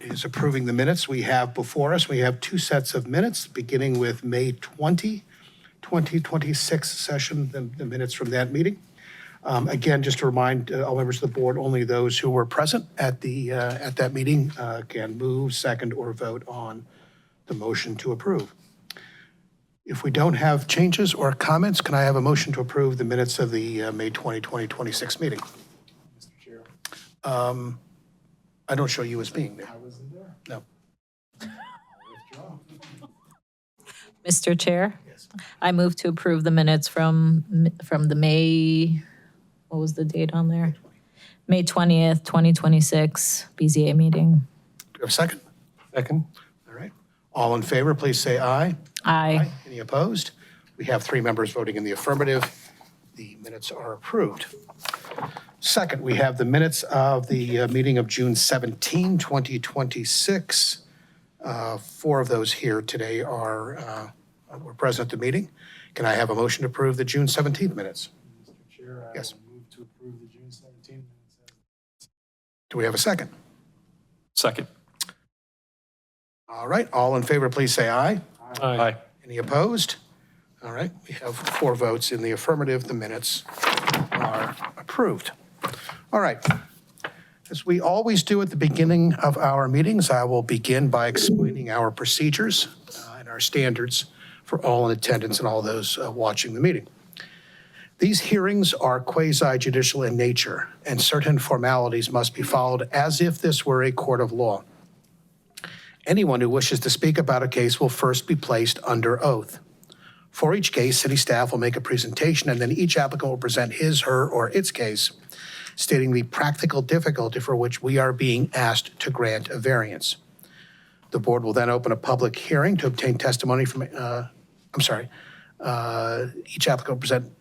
is approving the minutes we have before us. We have two sets of minutes, beginning with May 20, 2026 session, the minutes from that meeting. Again, just to remind all members of the board, only those who were present at that meeting can move, second, or vote on the motion to approve. If we don't have changes or comments, can I have a motion to approve the minutes of the May 20, 2026 meeting? Mr. Chair. I don't show you as being there. I wasn't there. No. Withdraw. Mr. Chair, Yes. I move to approve the minutes from the May, what was the date on there? May 20th, 2026 BZA meeting. Do you have a second? Second. All right. All in favor, please say aye. Aye. Any opposed? We have 3 members voting in the affirmative. The minutes are approved. Second, we have the minutes of the meeting of June 17, 2026. 4 of those here today were present at the meeting. Can I have a motion to approve the June 17th minutes? Mr. Chair, I Yes. will move to approve the June 17 minutes. Do we have a second? Second. All right. All in favor, please say aye. Aye. Any opposed? All right, we have 4 votes in the affirmative. The minutes are approved. All right. As we always do at the beginning of our meetings, I will begin by explaining our procedures and our standards for all in attendance and all those watching the meeting. These hearings are quasi-judicial in nature, and certain formalities must be followed as if this were a court of law. Anyone who wishes to speak about a case will first be placed under oath. For each case, city staff will make a presentation, and then each applicant will present his, her, or its case, stating the practical difficulty for which we are being asked to grant a variance. The board will then open a public hearing to obtain testimony from, each applicant will present,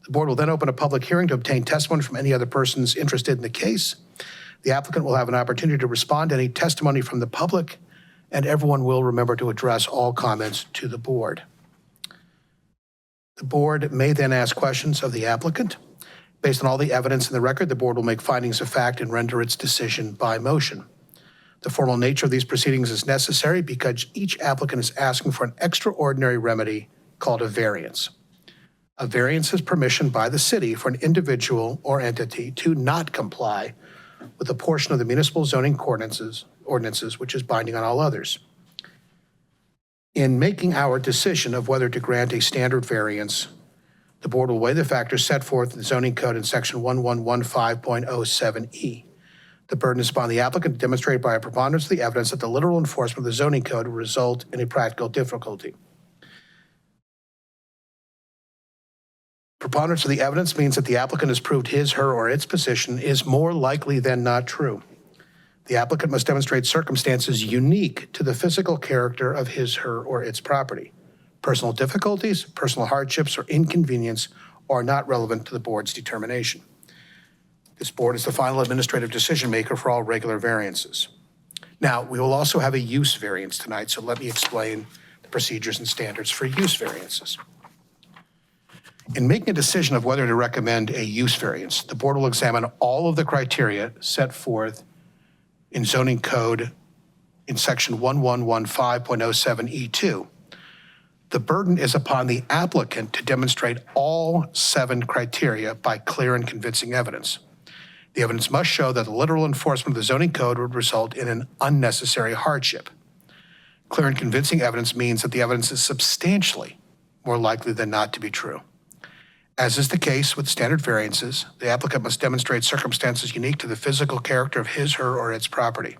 the board will then open a public hearing to obtain testimony from any other persons interested in the case. The applicant will have an opportunity to respond to any testimony from the public, and everyone will remember to address all comments to the board. The board may then ask questions of the applicant. Based on all the evidence in the record, the board will make findings of fact and render its decision by motion. The formal nature of these proceedings is necessary because each applicant is asking for an extraordinary remedy called a variance. A variance is permission by the city for an individual or entity to not comply with a portion of the municipal zoning ordinances, which is binding on all others. In making our decision of whether to grant a standard variance, the board will weigh the factors set forth in the zoning code in section 1115.07E. The burden is upon the applicant to demonstrate by a preponderance of the evidence that the literal enforcement of the zoning code will result in a practical difficulty. Preponderance of the evidence means that the applicant has proved his, her, or its position is more likely than not true. The applicant must demonstrate circumstances unique to the physical character of his, her, or its property. Personal difficulties, personal hardships, or inconvenience are not relevant to the board's determination. This board is the final administrative decision maker for all regular variances. Now, we will also have a use variance tonight, so let me explain the procedures and standards for use variances. In making a decision of whether to recommend a use variance, the board will examine all of the criteria set forth in zoning code in section 1115.07E2. The burden is upon the applicant to demonstrate all 7 criteria by clear and convincing evidence. The evidence must show that the literal enforcement of the zoning code would result in an unnecessary hardship. Clear and convincing evidence means that the evidence is substantially more likely than not to be true. As is the case with standard variances, the applicant must demonstrate circumstances unique to the physical character of his, her, or its property.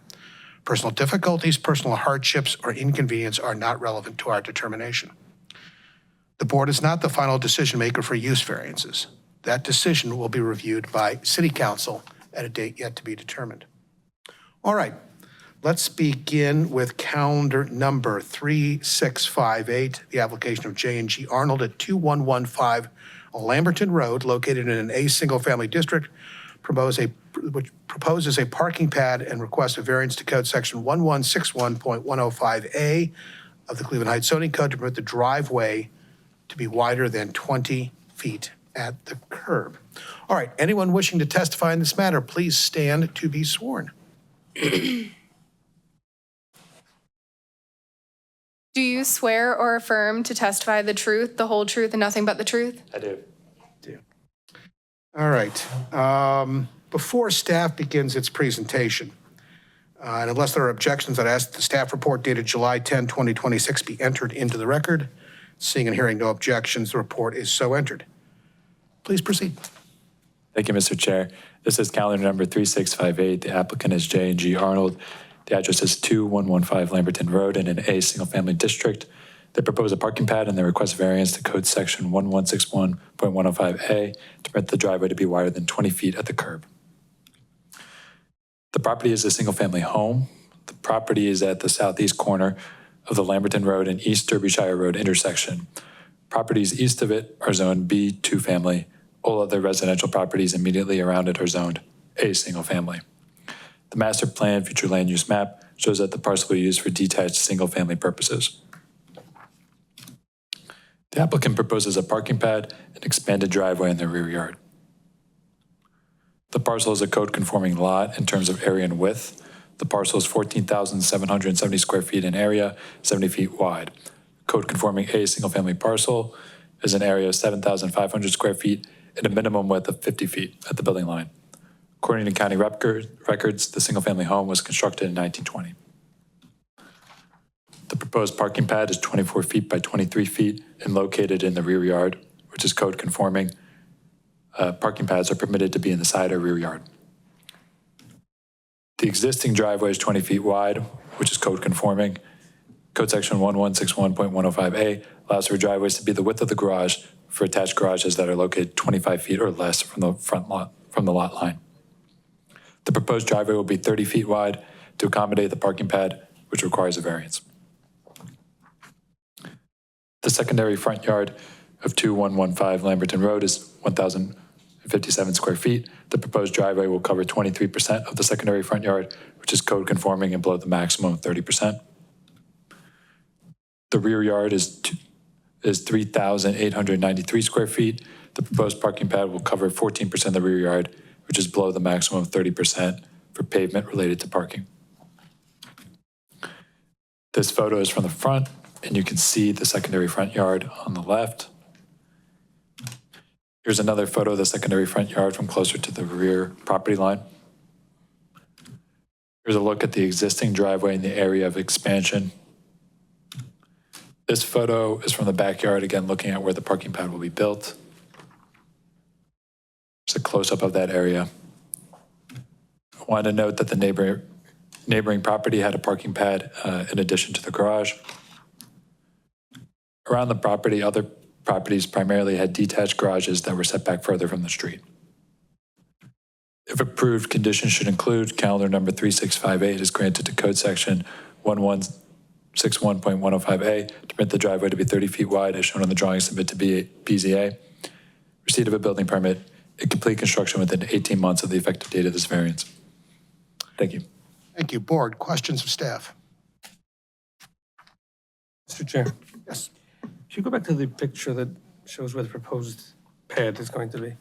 Personal difficulties, personal hardships, or inconvenience are not relevant to our determination. The board is not the final decision maker for use variances. That decision will be reviewed by City Council at a date yet to be determined. All right, let's begin with calendar number 3658, the application of J&G Arnold at 2115 Lamberton Road, located in an A single-family district, which proposes a parking pad and requests a variance to code section 1161.105A of the Cleveland Heights zoning code to permit the driveway to be wider than 20 feet at the curb. All right, anyone wishing to testify in this matter, please stand to be sworn. Do you swear or affirm to testify the truth, the whole truth, and nothing but the truth? I do. All right. Before staff begins its presentation, and unless there are objections, I'd ask that the staff report dated July 10, 2026 be entered into the record. Seeing and hearing no objections, the report is so entered. Please proceed. Thank you, Mr. Chair. This is calendar number 3658. The applicant is J&G Arnold. The address is 2115 Lamberton Road in an A single-family district. They propose a parking pad and they request variance to code section 1161.105A to permit the driveway to be wider than 20 feet at the curb. The property is a single-family home. The property is at the southeast corner of the Lamberton Road and East Derbyshire Road intersection. Properties east of it are zoned B, two-family. All other residential properties immediately around it are zoned A, single-family. The master plan future land use map shows that the parcel will be used for detached single-family purposes. The applicant proposes a parking pad and expanded driveway in the rear yard. The parcel is a code-conforming lot in terms of area and width. The parcel is 14,770 square feet in area, 70 feet wide. Code-conforming A single-family parcel is an area of 7,500 square feet and a minimum width of 50 feet at the building line. According to county records, the single-family home was constructed in 1920. The proposed parking pad is 24 feet by 23 feet and located in the rear yard, which is code conforming. Parking pads are permitted to be in the side or rear yard. The existing driveway is 20 feet wide, which is code conforming. Code section 1161.105A allows for driveways to be the width of the garage for attached garages that are located 25 feet or less from the lot line. The proposed driveway will be 30 feet wide to accommodate the parking pad, which requires a variance. The secondary front yard of 2115 Lamberton Road is 1,057 square feet. The proposed driveway will cover 23% of the secondary front yard, which is code conforming and below the maximum of 30%. The rear yard is 3,893 square feet. The proposed parking pad will cover 14% of the rear yard, which is below the maximum of 30% for pavement related to parking. This photo is from the front, and you can see the secondary front yard on the left. Here's another photo of the secondary front yard from closer to the rear property line. Here's a look at the existing driveway in the area of expansion. This photo is from the backyard, again, looking at where the parking pad will be built. Just a close-up of that area. I wanted to note that the neighboring property had a parking pad in addition to the garage. Around the property, other properties primarily had detached garages that were set back further from the street. If approved, conditions should include calendar number 3658 is granted to code section 1161.105A to permit the driveway to be 30 feet wide as shown on the drawing submitted to BZA. Receipt of a building permit and complete construction within 18 months of the effective date of this variance. Thank you. Thank you. Board, questions of staff? Mr. Chair, Yes. if you go back to the picture that shows where the proposed pad is going to be.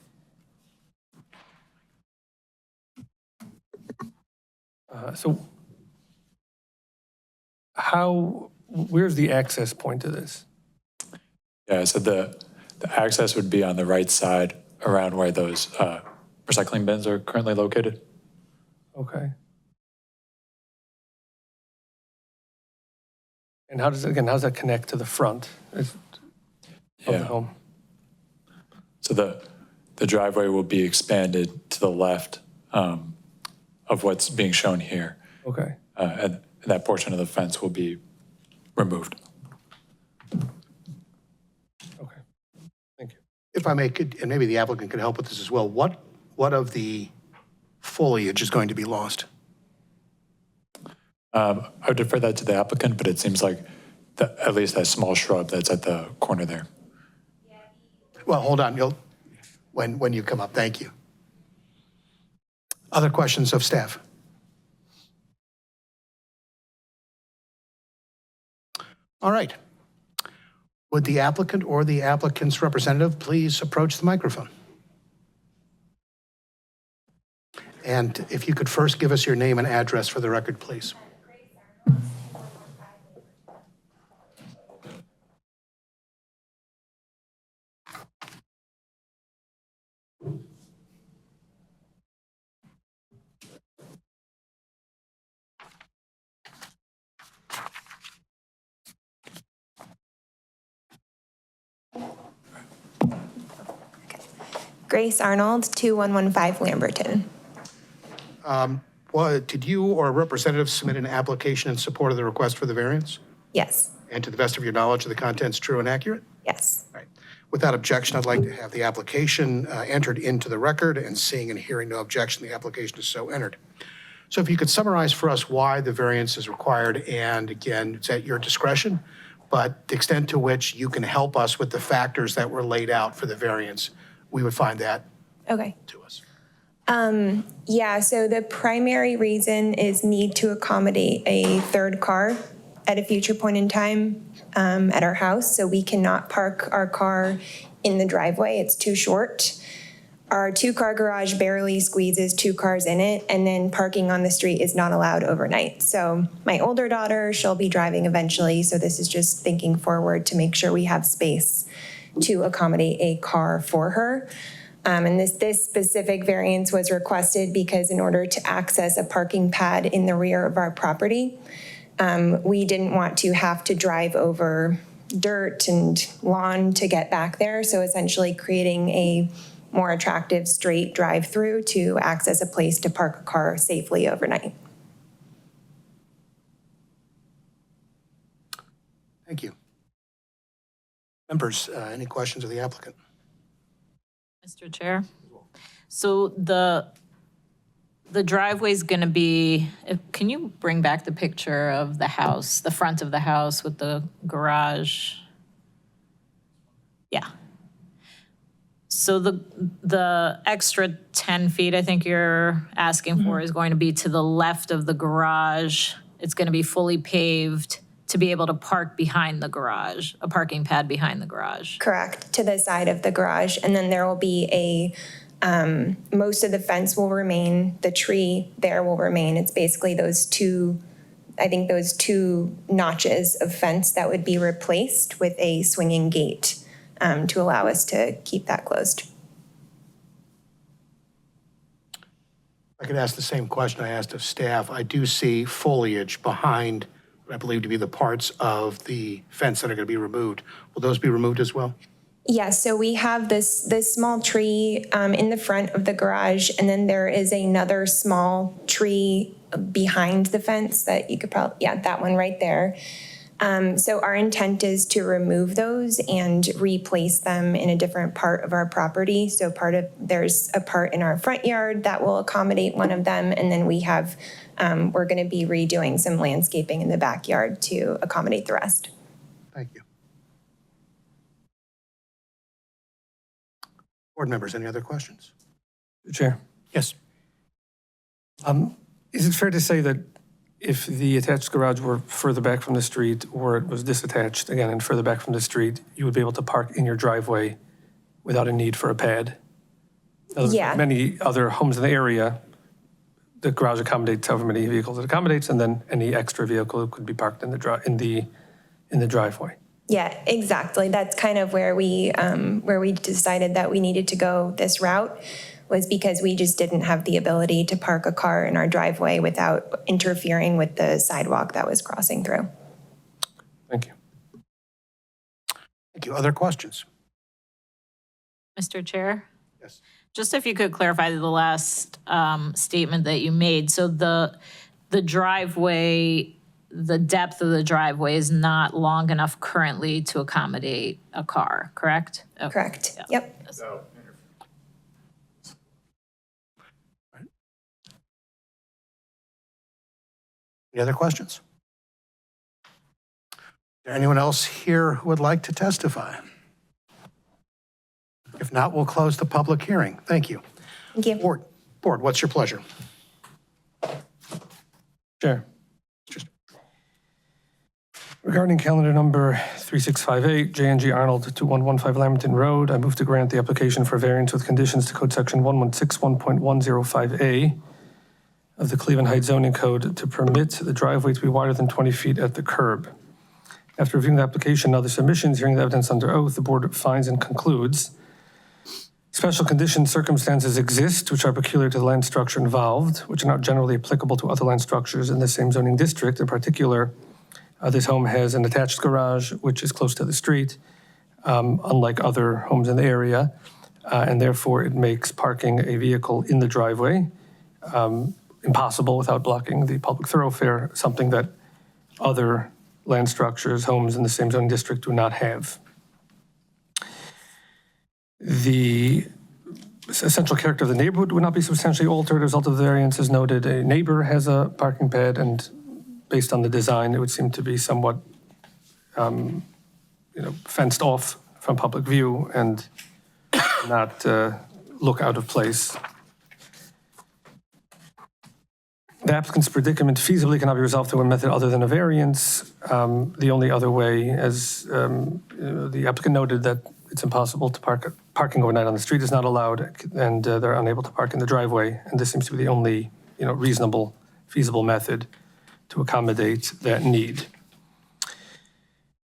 So where's the access point to this? Yeah, so the access would be on the right side around where those recycling bins are currently located. Okay. And how does that connect to the front of the home? So the driveway will be expanded to the left of what's being shown here. Okay. And that portion of the fence will be removed. Okay. Thank you. If I may, and maybe the applicant could help with this as well, what of the foliage is going to be lost? I would defer that to the applicant, but it seems like at least that small shrub that's at the corner there. Well, hold on, when you come up, thank you. Other questions of staff? All right. Would the applicant or the applicant's representative please approach the microphone? And if you could first give us your name and address for the record, please. Grace Arnold, 2115 Lamberton. Well, did you or a representative submit an application in support of the request for the variance? Yes, And to the best of your knowledge, are the contents true and accurate? yes. Right. Without objection, I'd like to have the application entered into the record, and seeing and hearing no objection, the application is so entered. So if you could summarize for us why the variance is required, and again, it's at your discretion, but the extent to which you can help us with the factors that were laid out for the variance, we would find that Okay. to us. Yeah, so the primary reason is need to accommodate a third car at a future point in time at our house. So we cannot park our car in the driveway. It's too short. Our 2-car garage barely squeezes 2 cars in it, and then parking on the street is not allowed overnight. So my older daughter, she'll be driving eventually, so this is just thinking forward to make sure we have space to accommodate a car for her. And this specific variance was requested because in order to access a parking pad in the rear of our property, we didn't want to have to drive over dirt and lawn to get back there. So essentially creating a more attractive straight drive-through to access a place to park a car safely overnight. Thank you. Members, any questions of the applicant? Mr. Chair? So the driveway's going to be, can you bring back the picture of the house, the front of the house with the garage? Yeah. So the extra 10 feet I think you're asking for is going to be to the left of the garage. It's going to be fully paved to be able to park behind the garage, a parking pad behind the garage. Correct, to the side of the garage. And then there will be most of the fence will remain, the tree there will remain. It's basically those two notches of fence that would be replaced with a swinging gate to allow us to keep that closed. I could ask the same question I asked of staff. I do see foliage behind what I believe to be the parts of the fence that are going to be removed. Will those be removed as well? Yeah, so we have this small tree in the front of the garage, and then there is another small tree behind the fence that you could probably, yeah, that one right there. So our intent is to remove those and replace them in a different part of our property. So there's a part in our front yard that will accommodate one of them, and then we have, we're going to be redoing some landscaping in the backyard to accommodate the rest. Thank you. Board members, any other questions? Chair, Yes. is it fair to say that if the attached garage were further back from the street or it was disattached, again, and further back from the street, you would be able to park in your driveway without a need for a pad? In other words, Yeah. Many other homes in the area, the garage accommodates however many vehicles it accommodates, and then any extra vehicle could be parked in the driveway. Yeah, exactly. That's kind of where we decided that we needed to go this route, was because we just didn't have the ability to park a car in our driveway without interfering with the sidewalk that was crossing through. Thank you. Thank you. Other questions? Mr. Chair? Yes. Just if you could clarify the last statement that you made. So the driveway, the depth of the driveway is not long enough currently to accommodate a car, correct? Okay. Correct. Yeah. Yep. Any other questions? Is there anyone else here who would like to testify? If not, we'll close the public hearing. Thank you. Thank you. Board, what's your pleasure? Chair. Regarding calendar number 3658, J&G Arnold, 2115 Lamberton Road, I move to grant the application for variance with conditions to Code Section 1161.105A of the Cleveland Heights zoning code to permit the driveway to be wider than 20 feet at the curb. After reviewing the application and other submissions, hearing the evidence under oath, the board finds and concludes special condition circumstances exist which are peculiar to the land structure involved, which are not generally applicable to other land structures in the same zoning district. In particular, this home has an attached garage, which is close to the street, unlike other homes in the area. and therefore it makes parking a vehicle in the driveway impossible without blocking the public thoroughfare, something that other land structures, homes in the same zoning district do not have. The essential character of the neighborhood would not be substantially altered as a result of the variance. As noted, a neighbor has a parking pad, and based on the design, it would seem to be somewhat fenced off from public view and not look out of place. The applicant's predicament feasibly cannot be resolved through a method other than a variance. The only other way, as the applicant noted, that it's impossible to parking overnight on the street is not allowed, and they're unable to park in the driveway. And this seems to be the only, reasonable, feasible method to accommodate that need.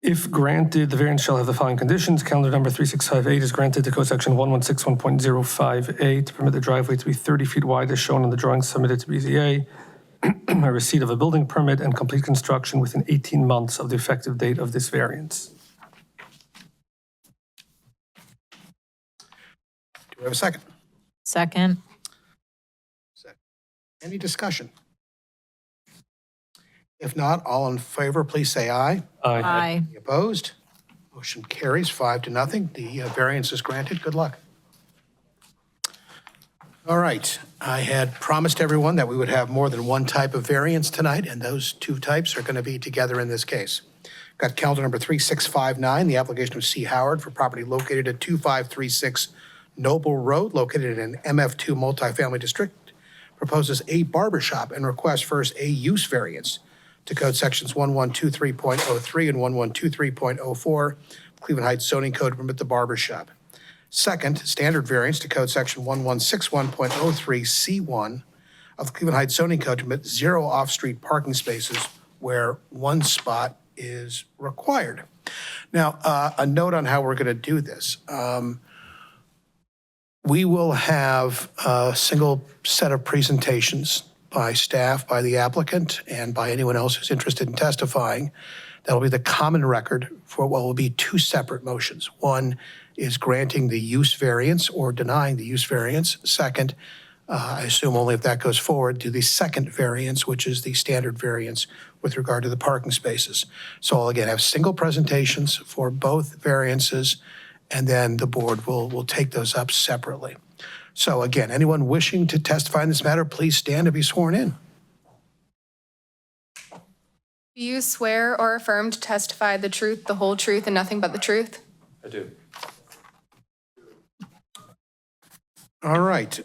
If granted, the variance shall have the following conditions. Calendar number 3658 is granted to code section 1161.05A to permit the driveway to be 30 feet wide as shown on the drawings submitted to BZA, a receipt of a building permit, and complete construction within 18 months of the effective date of this variance. Do we have a second? Second. Any discussion? If not, all in favor, please say aye. Aye. Any opposed? Motion carries 5-0. The variance is granted. Good luck. All right. I had promised everyone that we would have more than one type of variance tonight, and those two types are going to be together in this case. Got calendar number 3659, the application of C. Howard for property located at 2536 Noble Road, located in an MF2 multifamily district, proposes a barbershop and requests first a use variance to code sections 1123.03 and 1123.04, Cleveland Heights zoning code to permit the barbershop. Second, standard variance to code section 1161.03C1 of the Cleveland Heights zoning code to permit 0 off-street parking spaces where 1 spot is required. Now, a note on how we're going to do this. We will have a single set of presentations by staff, by the applicant, and by anyone else who's interested in testifying. That'll be the common record for what will be 2 separate motions. One is granting the use variance or denying the use variance. Second, I assume only if that goes forward, do the second variance, which is the standard variance with regard to the parking spaces. So I'll again have single presentations for both variances, and then the board will take those up separately. So again, anyone wishing to testify in this matter, please stand to be sworn in. Do you swear or affirm to testify the truth, the whole truth, and nothing but the truth? I do. All right.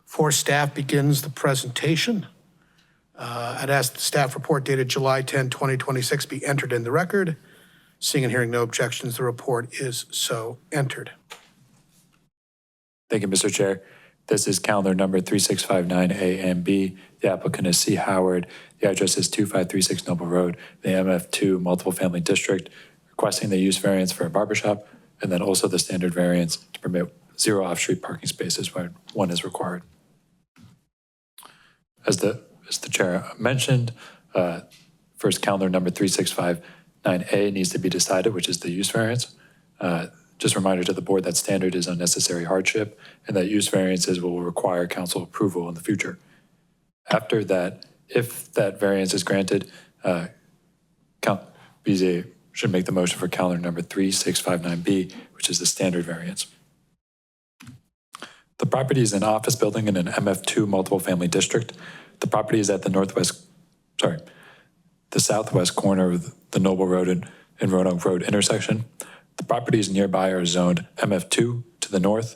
Before staff begins the presentation, I'd ask the staff report dated July 10, 2026 be entered in the record. Seeing and hearing no objections, the report is so entered. Thank you, Mr. Chair. This is calendar number 3659A and B. The applicant is C. Howard. The address is 2536 Noble Road, the MF2 multiple family district, requesting the use variance for a barbershop, and then also the standard variance to permit 0 off-street parking spaces where 1 is required. As the chair mentioned, first calendar number 3659A needs to be decided, which is the use variance. Just a reminder to the board that standard is unnecessary hardship and that use variances will require council approval in the future. After that, if that variance is granted, BZA should make the motion for calendar number 3659B, which is the standard variance. The property is an office building in an MF2 multiple family district. The property is at the southwest corner of the Noble Road and Roanoke Road intersection. The properties nearby are zoned MF2 to the north,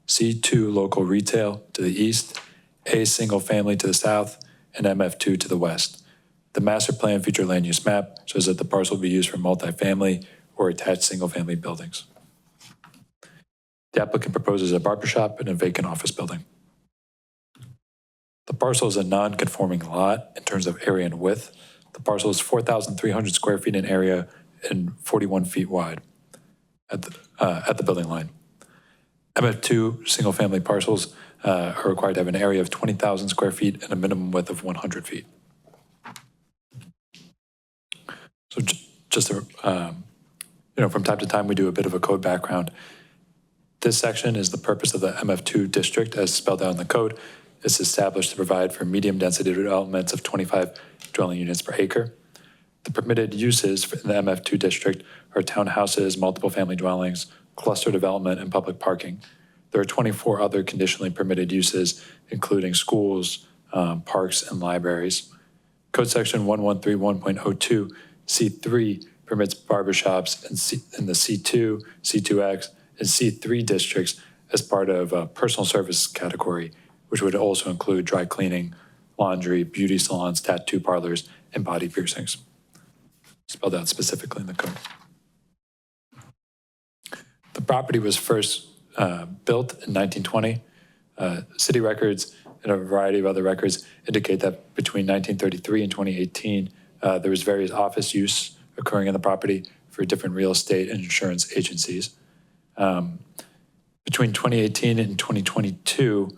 C2 local retail to the east, A single family to the south, and MF2 to the west. The master plan future land use map shows that the parcel will be used for multifamily or attached single-family buildings. The applicant proposes a barbershop and a vacant office building. The parcel is a non-conforming lot in terms of area and width. The parcel is 4,300 square feet in area and 41 feet wide at the building line. MF2 single-family parcels are required to have an area of 20,000 square feet and a minimum width of 100 feet. So just to From time to time, we do a bit of a code background. This section is the purpose of the MF2 district as spelled out in the code. It's established to provide for medium density developments of 25 dwelling units per acre. The permitted uses in the MF2 district are townhouses, multiple family dwellings, cluster development, and public parking. There are 24 other conditionally permitted uses, including schools, parks, and libraries. Code section 1131.02 C3 permits barbershops in the C2, C2X, and C3 districts as part of a personal service category, which would also include dry cleaning, laundry, beauty salons, tattoo parlors, and body piercings. Spelled out specifically in the code. The property was first built in 1920. City records and a variety of other records indicate that between 1933 and 2018, there was various office use occurring in the property for different real estate and insurance agencies. Between 2018 and 2022,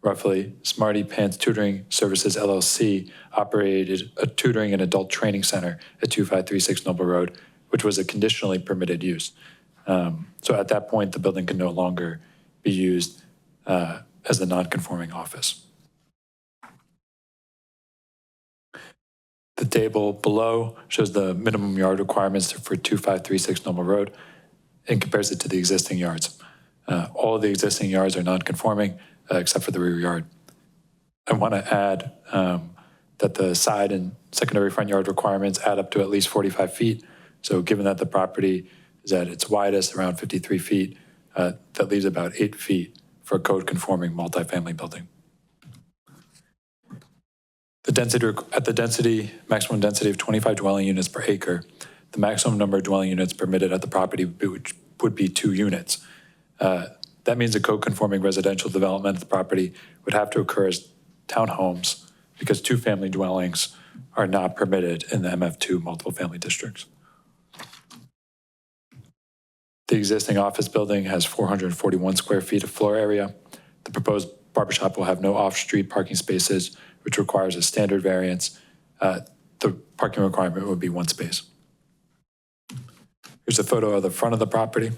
roughly, Smarty Pants Tutoring Services LLC operated a tutoring and adult training center at 2536 Noble Road, which was a conditionally permitted use. So at that point, the building can no longer be used as a non-conforming office. The table below shows the minimum yard requirements for 2536 Noble Road and compares it to the existing yards. All of the existing yards are non-conforming except for the rear yard. I want to add that the side and secondary front yard requirements add up to at least 45 feet. So given that the property is at its widest, around 53 feet, that leaves about 8 feet for a code-conforming multifamily building. At the maximum density of 25 dwelling units per acre, the maximum number of dwelling units permitted at the property would be 2 units. That means a code-conforming residential development of the property would have to occur as townhomes because 2-family dwellings are not permitted in the MF2 multiple family districts. The existing office building has 441 square feet of floor area. The proposed barbershop will have no off-street parking spaces, which requires a standard variance. The parking requirement would be 1 space. Here's a photo of the front of the property.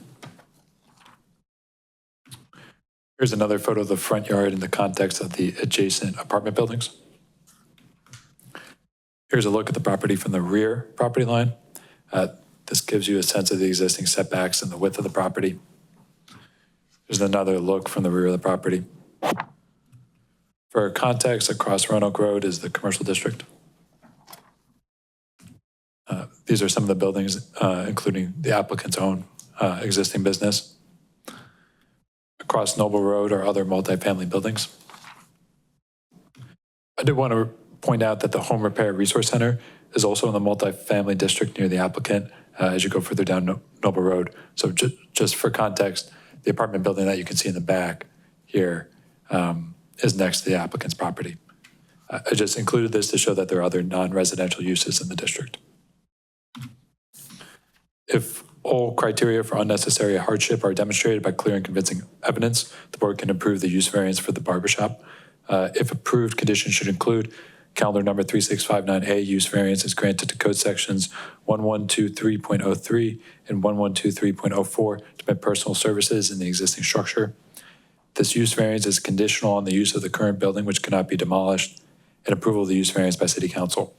Here's another photo of the front yard in the context of the adjacent apartment buildings. Here's a look at the property from the rear property line. This gives you a sense of the existing setbacks and the width of the property. There's another look from the rear of the property. For context, across Roanoke Road is the commercial district. These are some of the buildings, including the applicant's own existing business. Across Noble Road are other multifamily buildings. I did want to point out that the Home Repair Resource Center is also in the multifamily district near the applicant as you go further down Noble Road. So just for context, the apartment building that you can see in the back here is next to the applicant's property. I just included this to show that there are other non-residential uses in the district. If all criteria for unnecessary hardship are demonstrated by clear and convincing evidence, the board can approve the use variance for the barbershop. If approved, conditions should include calendar number 3659A, use variance is granted to code sections 1123.03 and 1123.04 to permit personal services in the existing structure. This use variance is conditional on the use of the current building, which cannot be demolished, and approval of the use variance by City Council.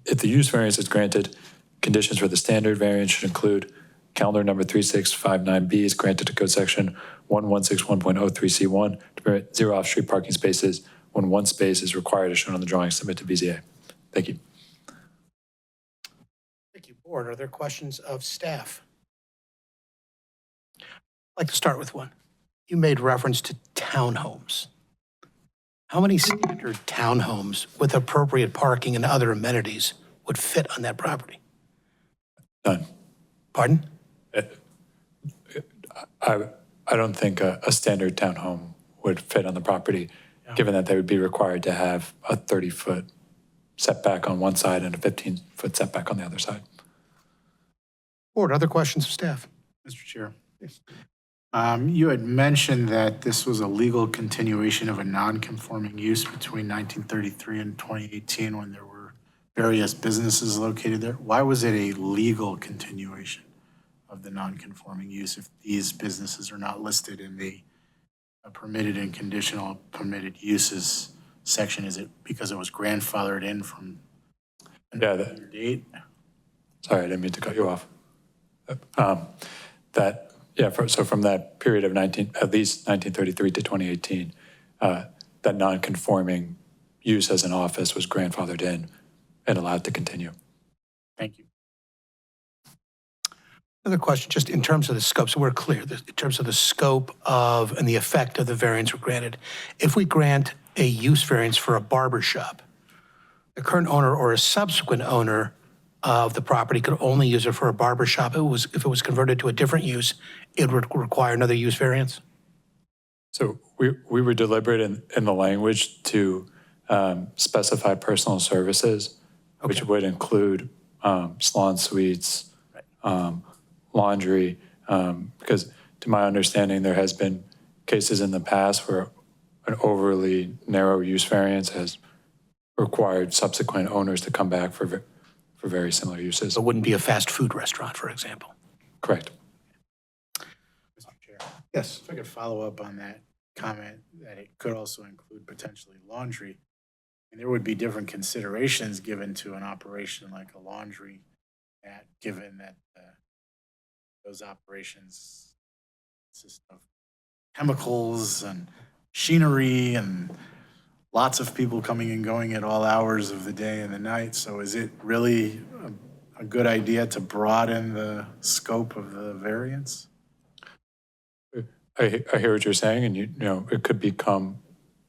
If the use variance is granted, conditions for the standard variance should include calendar number 3659B is granted to code section 1161.03C1 to permit 0 off-street parking spaces when 1 space is required as shown on the drawing submitted to BZA. Thank you. Thank you, Board. Are there questions of staff? I'd like to start with one. You made reference to townhomes. How many standard townhomes with appropriate parking and other amenities would fit on that property? None. Pardon? I don't think a standard townhome would fit on the property, given that they would be required to have a 30-foot setback on one side and a 15-foot setback on the other side. Board, other questions of staff? Mr. Chair. You had mentioned that this was a legal continuation of a non-conforming use between 1933 and 2018 when there were various businesses located there. Why was it a legal continuation? of the non-conforming use if these businesses are not listed in the permitted and conditional permitted uses section? Is it because it was grandfathered in from Yeah, another date? sorry, I didn't mean to cut you off. So from that period of at least 1933 to 2018, that non-conforming use as an office was grandfathered in and allowed to continue. Thank you. Another question, just in terms of the scope, so we're clear, in terms of the scope of and the effect of the variance we're granted. If we grant a use variance for a barber shop, the current owner or a subsequent owner of the property could only use it for a barber shop. If it was converted to a different use, it would require another use variance? So we were deliberate in the language to specify personal services, which would include salon suites, laundry, because to my understanding, there has been cases in the past where an overly narrow use variance has required subsequent owners to come back for very similar uses. It wouldn't be a fast food restaurant, for example. Correct. Mr. Chair. Yes. If I could follow up on that comment, that it could also include potentially laundry. And there would be different considerations given to an operation like a laundry, given that those operations consist of chemicals and machinery and lots of people coming and going at all hours of the day and the night. So is it really a good idea to broaden the scope of the variance? I hear what you're saying, and you know it could become,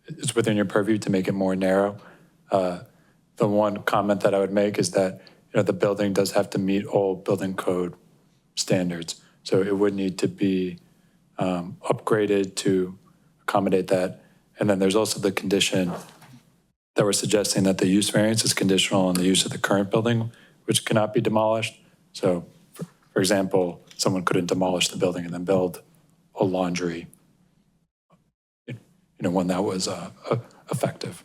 it's within your purview to make it more narrow. The one comment that I would make is that the building does have to meet all building code standards, so it would need to be upgraded to accommodate that. And then there's also the condition that we're suggesting that the use variance is conditional on the use of the current building, which cannot be demolished. So, for example, someone couldn't demolish the building and then build a laundry, one that was effective.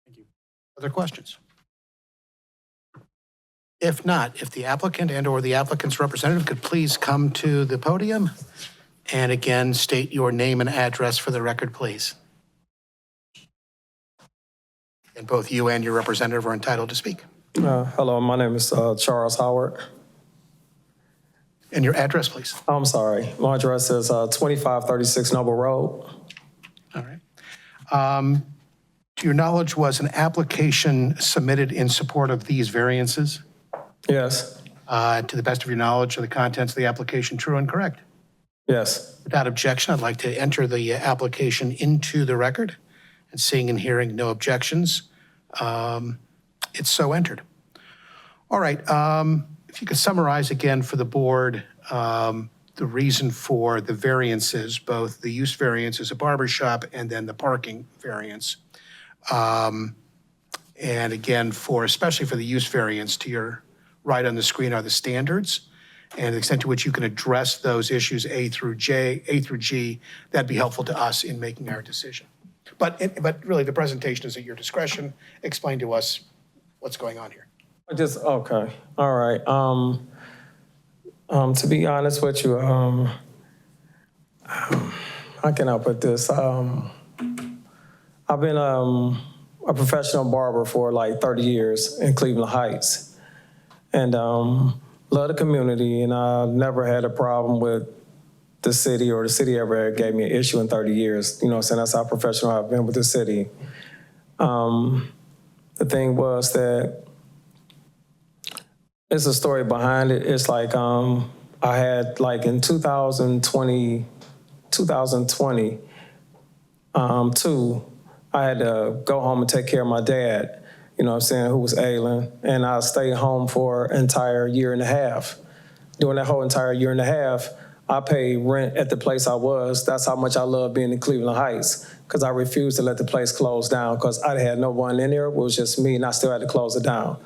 Thank you. Other questions? If not, if the applicant and/or the applicant's representative could please come to the podium and again state your name and address for the record, please. And both you and your representative are entitled to speak. Hello, my name is Charles Howard. And your address, please. I'm sorry, my address is 2536 Noble Road. All right. To your knowledge, was an application submitted in support of these variances? Yes, To the best of your knowledge, are the contents of the application true and correct? yes, Without objection, I'd like to enter the application into the record, and seeing and hearing no objections, it's so entered. All right, if you could summarize again for the board the reason for the variances, both the use variance as a barber shop and then the parking variance. And again, especially for the use variance, to your right on the screen are the standards, and the extent to which you can address those issues A through G, that'd be helpful to us in making our decision. But really, the presentation is at your discretion. Explain to us what's going on here. okay, all right. To be honest with you, how can I put this? I've been a professional barber for like 30 years in Cleveland Heights, and love the community, and I never had a problem with the city, or the city ever gave me an issue in 30 years. You know what I'm saying? That's how professional I've been with the city. The thing was that it's a story behind it. It's like I had, like, in 2020, I had to go home and take care of my dad, you know what I'm saying, who was ailing, and I stayed home for an entire year and a half. During that whole entire year and a half, I paid rent at the place I was. That's how much I love being in Cleveland Heights, because I refused to let the place close down because I had no one in there. It was just me, and I still had to close it down.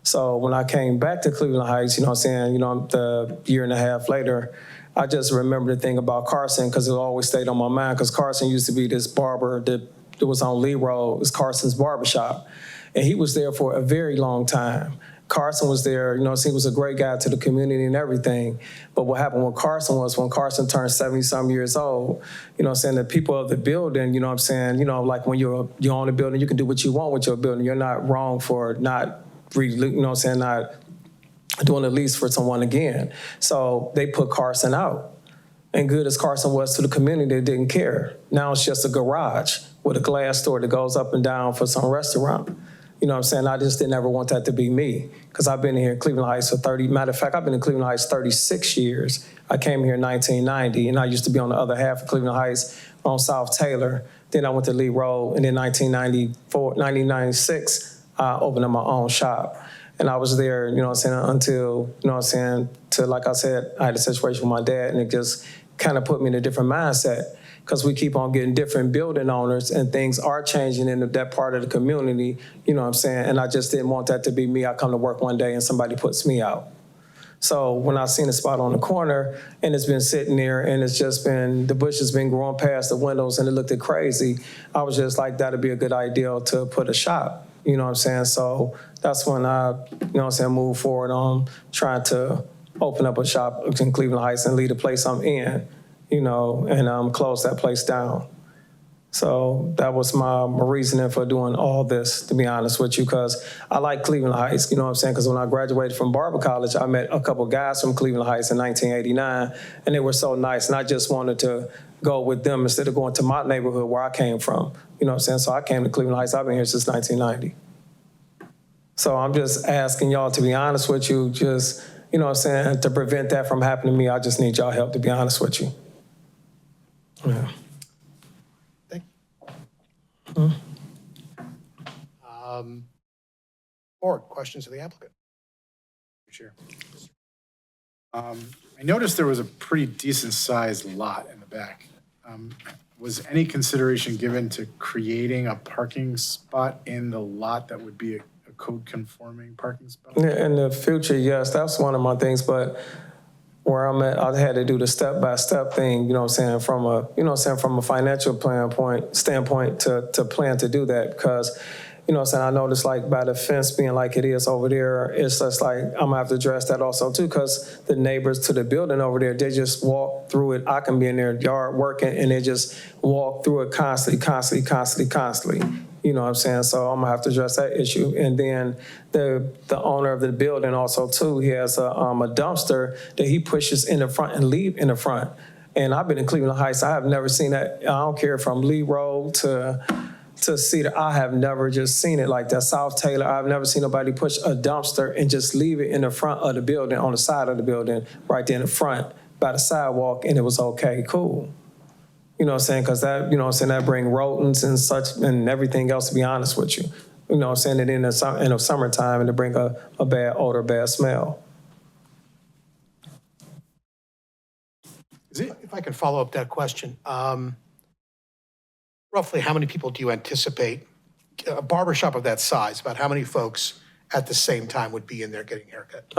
So when I came back to Cleveland Heights, you know what I'm saying, the year and a half later, I just remember the thing about Carson, because it always stayed on my mind, because Carson used to be this barber that was on Lee Road. It was Carson's Barbershop. And he was there for a very long time. Carson was there, you know, he was a great guy to the community and everything. But what happened with Carson was when Carson turned 70-some years old, you know what I'm saying, the people of the building, you know what I'm saying, you know, like when you own a building, you can do what you want with your building. You're not wrong for not, you know what I'm saying, not doing a lease for someone again. So they put Carson out. And good as Carson was to the community, they didn't care. Now it's just a garage with a glass door that goes up and down for some restaurant. You know what I'm saying? I just didn't ever want that to be me because I've been here in Cleveland Heights for 30, matter of fact, I've been in Cleveland Heights 36 years. I came here in 1990 and I used to be on the other half of Cleveland Heights on South Taylor. Then I went to Lee Road and in 1996, I opened up my own shop. And I was there, you know what I'm saying, until, you know what I'm saying, till, like I said, I had a situation with my dad and it just kind of put me in a different mindset because we keep on getting different building owners and things are changing in that part of the community, you know what I'm saying, and I just didn't want that to be me. I come to work one day and somebody puts me out. So when I seen a spot on the corner and it's been sitting there and it's just been, the bush has been growing past the windows and it looked crazy, I was just like, that'd be a good idea to put a shop. You know what I'm saying? So that's when I, you know what I'm saying, moved forward on trying to open up a shop in Cleveland Heights and leave the place I'm in, you know, and close that place down. So that was my reasoning for doing all this, to be honest with you, because I like Cleveland Heights, you know what I'm saying? Because when I graduated from Barber College, I met a couple guys from Cleveland Heights in 1989, and they were so nice, and I just wanted to go with them instead of going to my neighborhood where I came from. You know what I'm saying? So I came to Cleveland Heights. I've been here since 1990. So I'm just asking y'all, to be honest with you, just, you know what I'm saying, to prevent that from happening to me, I just need y'all help, to be honest with you. Yeah. Thank you. Board, questions of the applicant? Sure. I noticed there was a pretty decent-sized lot in the back. Was any consideration given to creating a parking spot in the lot that would be a code-conforming parking spot? Yeah, in the future, yes, that's one of my things, but where I'm at, I had to do the step-by-step thing, you know what I'm saying, from a financial standpoint to plan to do that, because, you know what I'm saying, I noticed like by the fence being like it is over there, it's just like, I'm gonna have to address that also too, because the neighbors to the building over there, they just walk through it. I can be in their yard working and they just walk through it constantly. You know what I'm saying? So I'm gonna have to address that issue. And then the owner of the building also too, he has a dumpster that he pushes in the front and leave in the front. And I've been in Cleveland Heights, I have never seen that. I don't care from Lee Road to Cedar, I have never just seen it like that. South Taylor, I've never seen nobody push a dumpster and just leave it in the front of the building, on the side of the building, right there in the front by the sidewalk, and it was okay, cool. You know what I'm saying? Because that, you know what I'm saying, that bring rodents and such and everything else, to be honest with you. You know what I'm saying? And in the summertime, and to bring a bad odor, bad smell. If I can follow up that question, roughly how many people do you anticipate, a barbershop of that size, about how many folks at the same time would be in there getting a haircut?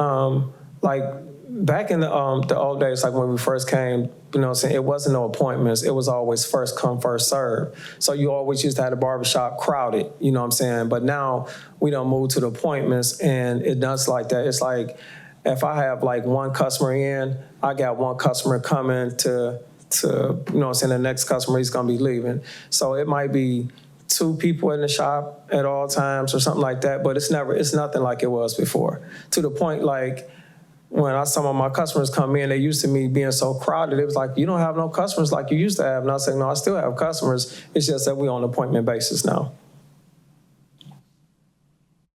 Like back in the old days, like when we first came, you know what I'm saying, it wasn't no appointments. It was always first come, first serve. So you always used to have the barbershop crowded, you know what I'm saying? But now we don't move to the appointments and it does like that. It's like if I have like one customer in, I got one customer coming to you know what I'm saying, the next customer, he's gonna be leaving. So it might be 2 people in the shop at all times or something like that, but it's nothing like it was before. To the point like, when some of my customers come in, they used to me being so crowded, it was like, you don't have no customers like you used to have. And I was saying, no, I still have customers. It's just that we're on an appointment basis now.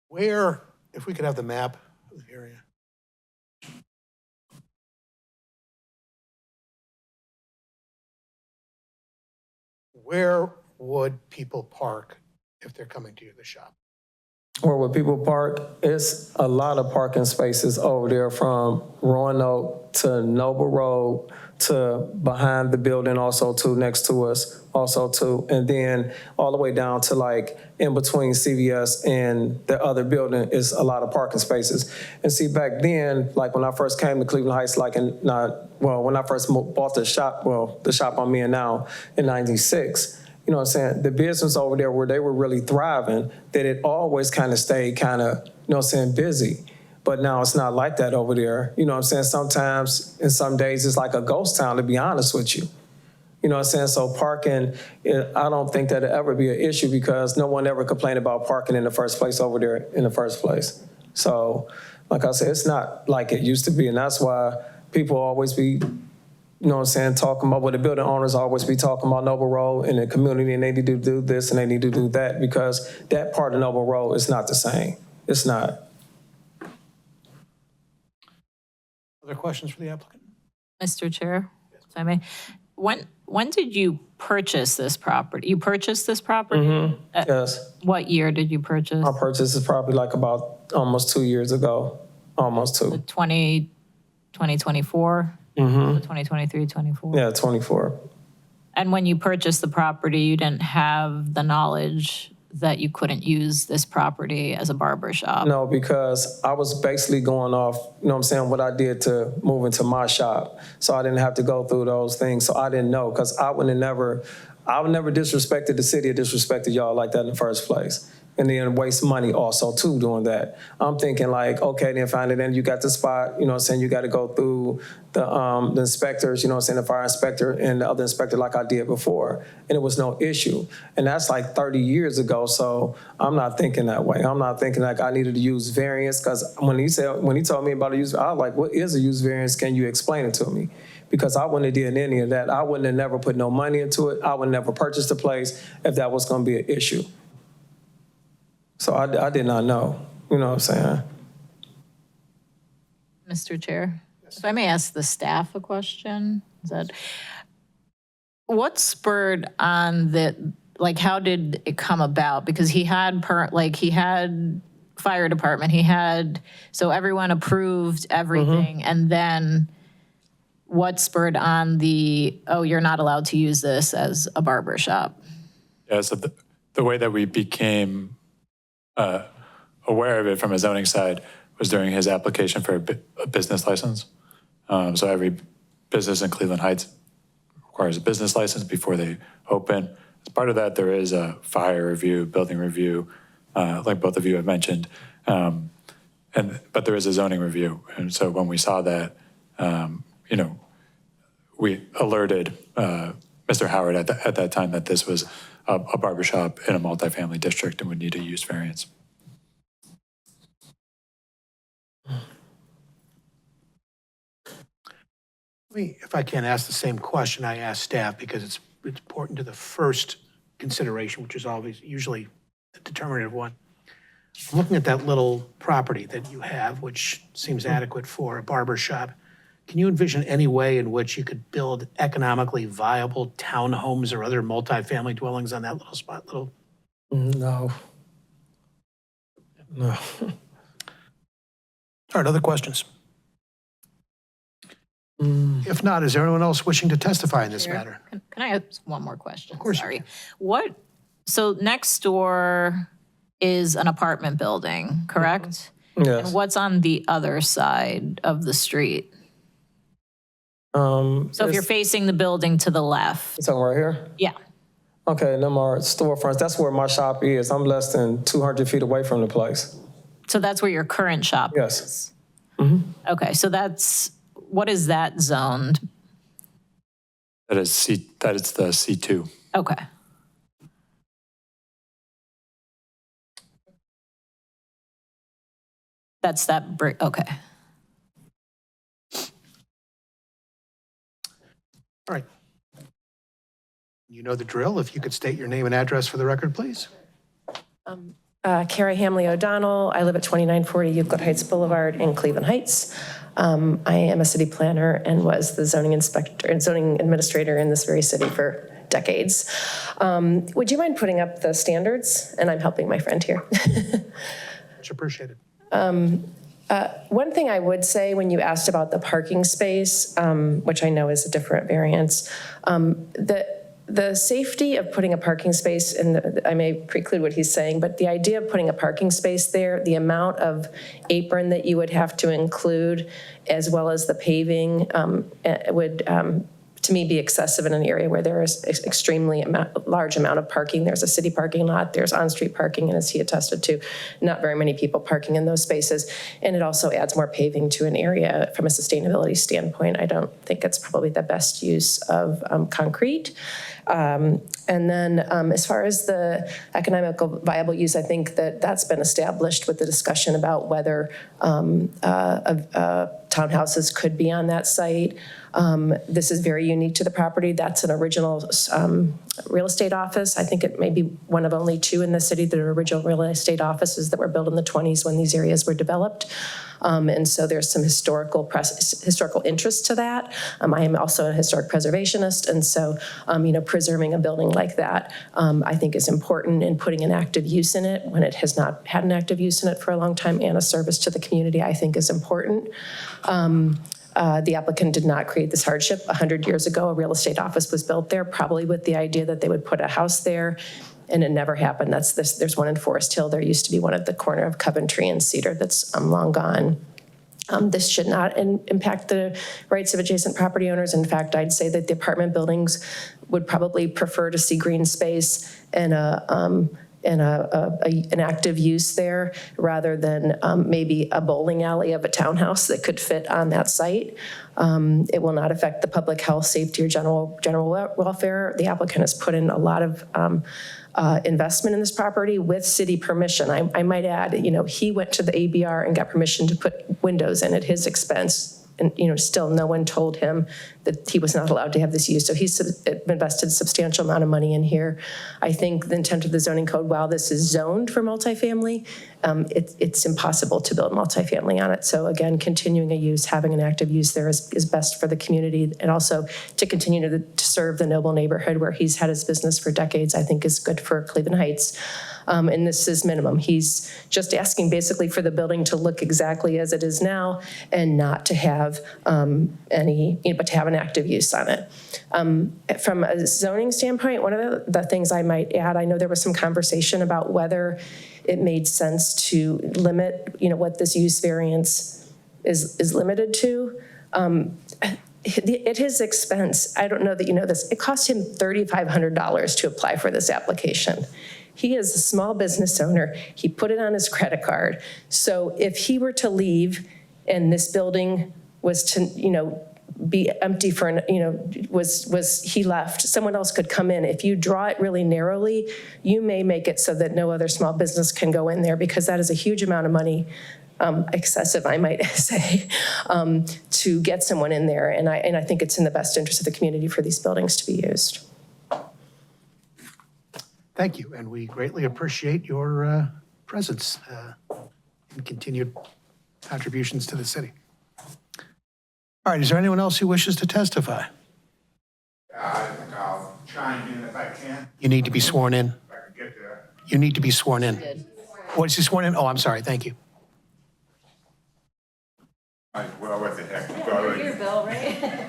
Where, if we could have the map of the area. Where would people park if they're coming to the shop? Or where people park, it's a lot of parking spaces over there from Roanoke to Noble Road to behind the building also too, next to us also too. And then all the way down to like in between CVS and the other building is a lot of parking spaces. And see, back then, like when I first came to Cleveland Heights, like when I first bought the shop I'm in now in 96, you know what I'm saying, the business over there where they were really thriving, that it always kind of stayed kind of, you know what I'm saying, busy. But now it's not like that over there. You know what I'm saying? Sometimes, in some days, it's like a ghost town, to be honest with you. You know what I'm saying? So parking, I don't think that'll ever be an issue because no one ever complained about parking in the first place over there in the first place. So, like I said, it's not like it used to be, and that's why people always be, you know what I'm saying, talking about, well, the building owners always be talking about Noble Road and the community, and they need to do this and they need to do that, because that part of Noble Road is not the same. It's not. Other questions for the applicant? Mr. Chair, if I may, when did you purchase this property? You purchased this property? Yes. What year did you purchase? I purchased this probably like about almost 2 years ago, almost 2. 2024? 2023, 24? Yeah, 24. And when you purchased the property, you didn't have the knowledge that you couldn't use this property as a barber shop? No, because I was basically going off, you know what I'm saying, what I did to move into my shop. So I didn't have to go through those things. So I didn't know, because I would never disrespected the city or disrespected y'all like that in the first place. And then waste money also too doing that. I'm thinking like, okay, then finally, then you got the spot, you know what I'm saying, you got to go through the inspectors, you know what I'm saying, the fire inspector and the other inspector like I did before. And it was no issue. And that's like 30 years ago, so I'm not thinking that way. I'm not thinking like I needed to use variance, because when he told me about a use, I was like, what is a use variance? Can you explain it to me? Because I wouldn't have did any of that. I wouldn't have never put no money into it. I would never purchase the place if that was going to be an issue. So I did not know, you know what I'm saying? Mr. Chair, if I may ask the staff a question, what spurred on like, how did it come about? Because he had fire department, so everyone approved everything, and then what spurred on you're not allowed to use this as a barber shop? Yeah, so the way that we became aware of it from a zoning side was during his application for a business license. So every business in Cleveland Heights requires a business license before they open. As part of that, there is a fire review, building review, like both of you have mentioned, but there is a zoning review. And so when we saw that, we alerted Mr. Howard at that time that this was a barbershop in a multifamily district and would need a use variance. If I can ask the same question I asked staff, because it's important to the first consideration, which is usually the determinative one. I'm looking at that little property that you have, which seems adequate for a barber shop. Can you envision any way in which you could build economically viable townhomes or other multifamily dwellings on that little spot? No. All right, other questions? If not, is there anyone else wishing to testify in this matter? Can I ask one more question? Of course. Sorry. So next door is an apartment building, correct? Yes. And what's on the other side of the street? So if you're facing the building to the left. You talking right here? Yeah. Okay, them are storefronts. That's where my shop is. I'm less than 200 feet away from the place. So that's where your current shop Yes. is? Okay, so what is that zoned? That is the C2. Okay. That's that brick, okay. All right. You know the drill. If you could state your name and address for the record, please. Carrie Hamley O'Donnell. I live at 2940 Euclid Heights Boulevard in Cleveland Heights. I am a city planner and was the zoning inspector and zoning administrator in this very city for decades. Would you mind putting up the standards? And I'm helping my friend here. Much appreciated. One thing I would say when you asked about the parking space, which I know is a different variance, the safety of putting a parking space in I may preclude what he's saying, but the idea of putting a parking space there, the amount of apron that you would have to include, as well as the paving, would to me, be excessive in an area where there is extremely large amount of parking. There's a city parking lot, there's on-street parking, and as he attested to, not very many people parking in those spaces. And it also adds more paving to an area from a sustainability standpoint. I don't think it's probably the best use of concrete. And then as far as the economical viable use, I think that that's been established with the discussion about whether townhouses could be on that site. This is very unique to the property. That's an original real estate office. I think it may be one of only two in the city that are original real estate offices that were built in the 20s when these areas were developed. And so there's some historical interest to that. I am also a historic preservationist, and so preserving a building like that I think is important, and putting an active use in it when it has not had an active use in it for a long time and a service to the community I think is important. The applicant did not create this hardship. 100 years ago, a real estate office was built there, probably with the idea that they would put a house there, and it never happened. There's one in Forest Hill. There used to be one at the corner of Coventry and Cedar that's long gone. This should not impact the rights of adjacent property owners. In fact, I'd say that the apartment buildings would probably prefer to see green space and an active use there rather than maybe a bowling alley of a townhouse that could fit on that site. It will not affect the public health, safety, or general welfare. The applicant has put in a lot of investment in this property with city permission. I might add, he went to the ABR and got permission to put windows in at his expense. And, still no one told him that he was not allowed to have this use. So he's invested a substantial amount of money in here. I think the intent of the zoning code, while this is zoned for multifamily, it's impossible to build multifamily on it. So again, continuing a use, having an active use there is best for the community, and also to continue to serve the Noble neighborhood where he's had his business for decades, I think is good for Cleveland Heights. And this is minimum. He's just asking basically for the building to look exactly as it is now and not to have but to have an active use on it. From a zoning standpoint, one of the things I might add, I know there was some conversation about whether it made sense to limit, what this use variance is limited to. At his expense, I don't know that you know this, it cost him $3,500 to apply for this application. He is a small business owner. He put it on his credit card. So if he were to leave and this building was to, be empty for, he left, someone else could come in. If you draw it really narrowly, you may make it so that no other small business can go in there, because that is a huge amount of money, excessive, I might say, to get someone in there. And I think it's in the best interest of the community for these buildings to be used. Thank you, and we greatly appreciate your presence and continued contributions to the city. All right, is there anyone else who wishes to testify? I think I'll chime in if I can. You need to be sworn in. If I can get there. You need to be sworn in. What is he sworn in? Oh, I'm sorry, thank you. Well, what the heck? You're Bill, right?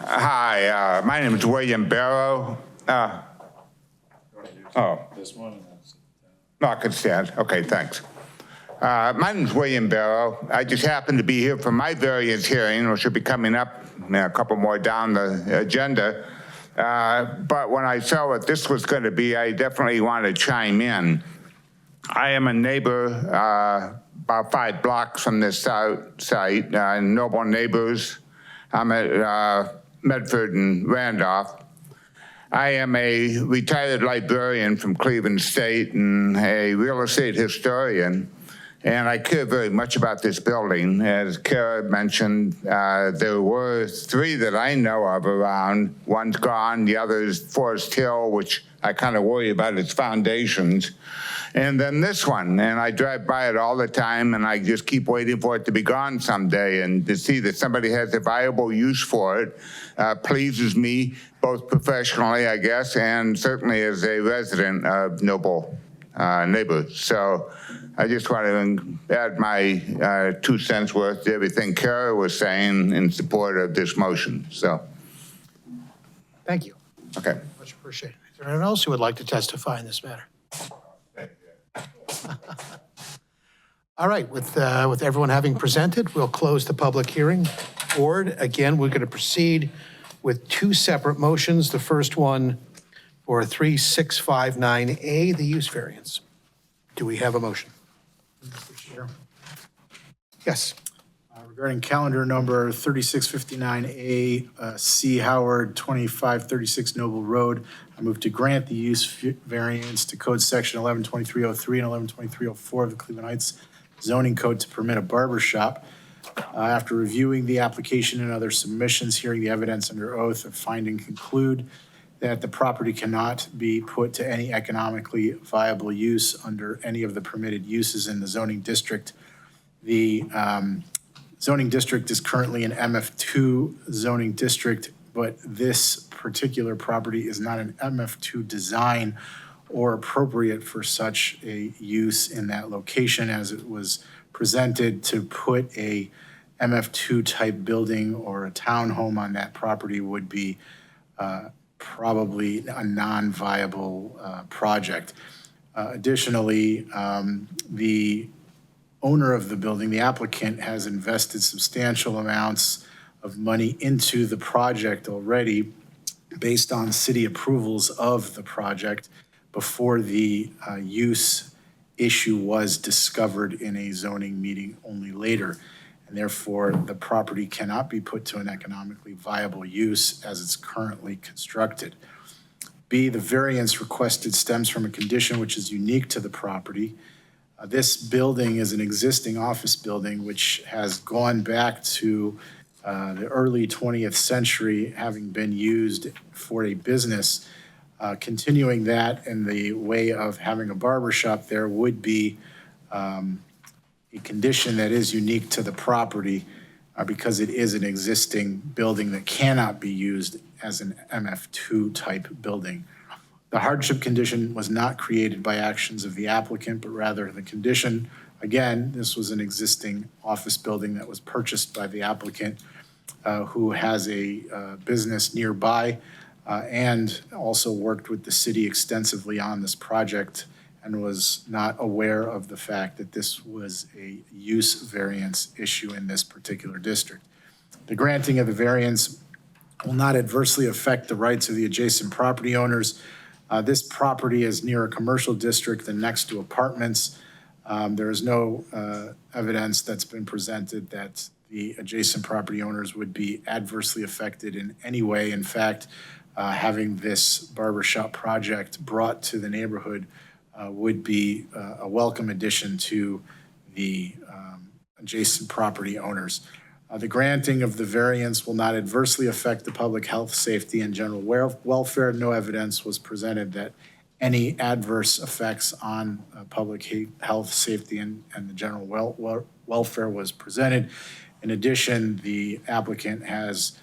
Hi, my name is William Barrow. This one. No, I can stand. Okay, thanks. My name is William Barrow. I just happened to be here for my variance hearing, which should be coming up a couple more down the agenda. But when I saw what this was going to be, I definitely want to chime in. I am a neighbor about 5 blocks from this site, Noble Neighbors. I'm at Medford and Randolph. I am a retired librarian from Cleveland State and a real estate historian, and I care very much about this building. As Kara mentioned, there were 3 that I know of around. One's gone, the other is Forest Hill, which I kind of worry about its foundations. And then this one, and I drive by it all the time, and I just keep waiting for it to be gone someday. And to see that somebody has a viable use for it pleases me, both professionally, I guess, and certainly as a resident of Noble Neighbors. So I just want to add my 2 cents worth to everything Kara was saying in support of this motion. So, Thank you. okay. Much appreciated. Is there anyone else who would like to testify in this matter? All right, with everyone having presented, we'll close the public hearing. Board, again, we're going to proceed with two separate motions. The first one for 3659A, the use variance. Do we have a motion? Mr. Chair. Yes. Regarding calendar number 3659A, C. Howard, 2536 Noble Road, I move to grant the use variance to code section 112303 and 112304 of the Cleveland Heights zoning code to permit a barber shop. After reviewing the application and other submissions, hearing the evidence under oath, a finding conclude that the property cannot be put to any economically viable use under any of the permitted uses in the zoning district. The zoning district is currently an MF2 zoning district, but this particular property is not an MF2 design or appropriate for such a use in that location, as it was presented to put a MF2 type building or a townhome on that property would be probably a non-viable project. Additionally, the owner of the building, the applicant, has invested substantial amounts of money into the project already based on city approvals of the project before the use issue was discovered in a zoning meeting only later. And therefore, the property cannot be put to an economically viable use as it's currently constructed. B, the variance requested stems from a condition which is unique to the property. This building is an existing office building which has gone back to the early 20th century, having been used for a business. Continuing that in the way of having a barber shop there would be a condition that is unique to the property because it is an existing building that cannot be used as an MF2 type building. The hardship condition was not created by actions of the applicant, but rather the condition, again, this was an existing office building that was purchased by the applicant who has a business nearby and also worked with the city extensively on this project and was not aware of the fact that this was a use variance issue in this particular district. The granting of the variance will not adversely affect the rights of the adjacent property owners. This property is near a commercial district and next to apartments. There is no evidence that's been presented that the adjacent property owners would be adversely affected in any way. In fact, having this barbershop project brought to the neighborhood would be a welcome addition to the adjacent property owners. The granting of the variance will not adversely affect the public health, safety, and general welfare. No evidence was presented that any adverse effects on public health, safety, and the general welfare was presented. In addition, the applicant has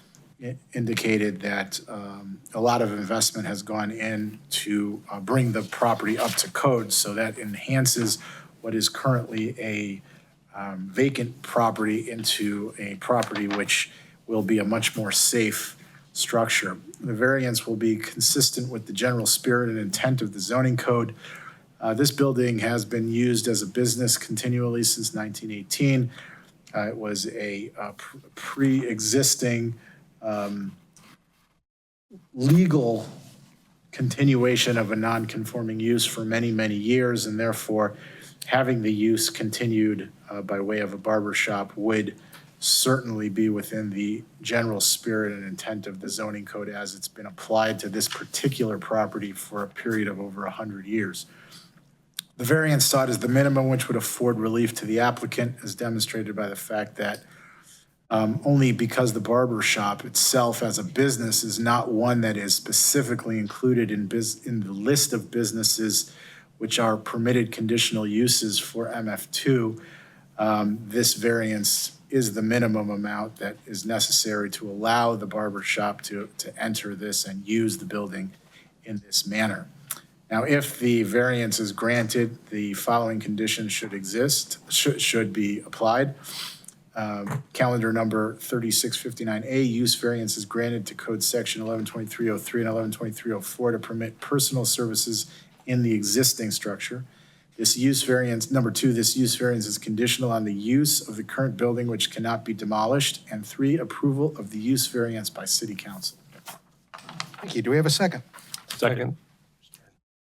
indicated that a lot of investment has gone in to bring the property up to code, so that enhances what is currently a vacant property into a property which will be a much more safe structure. The variance will be consistent with the general spirit and intent of the zoning code. This building has been used as a business continually since 1918. It was a pre-existing legal continuation of a non-conforming use for many, many years, and therefore having the use continued by way of a barber shop would certainly be within the general spirit and intent of the zoning code as it's been applied to this particular property for a period of over 100 years. The variance sought is the minimum which would afford relief to the applicant, as demonstrated by the fact that only because the barber shop itself as a business is not one that is specifically included in the list of businesses which are permitted conditional uses for MF2, this variance is the minimum amount that is necessary to allow the barber shop to enter this and use the building in this manner. Now, if the variance is granted, the following conditions should be applied. Calendar number 3659A, use variance is granted to code section 112303 and 112304 to permit personal services in the existing structure. This use variance, number 2, this use variance is conditional on the use of the current building which cannot be demolished. And 3, approval of the use variance by city council. Thank you. Do we have a second? Second.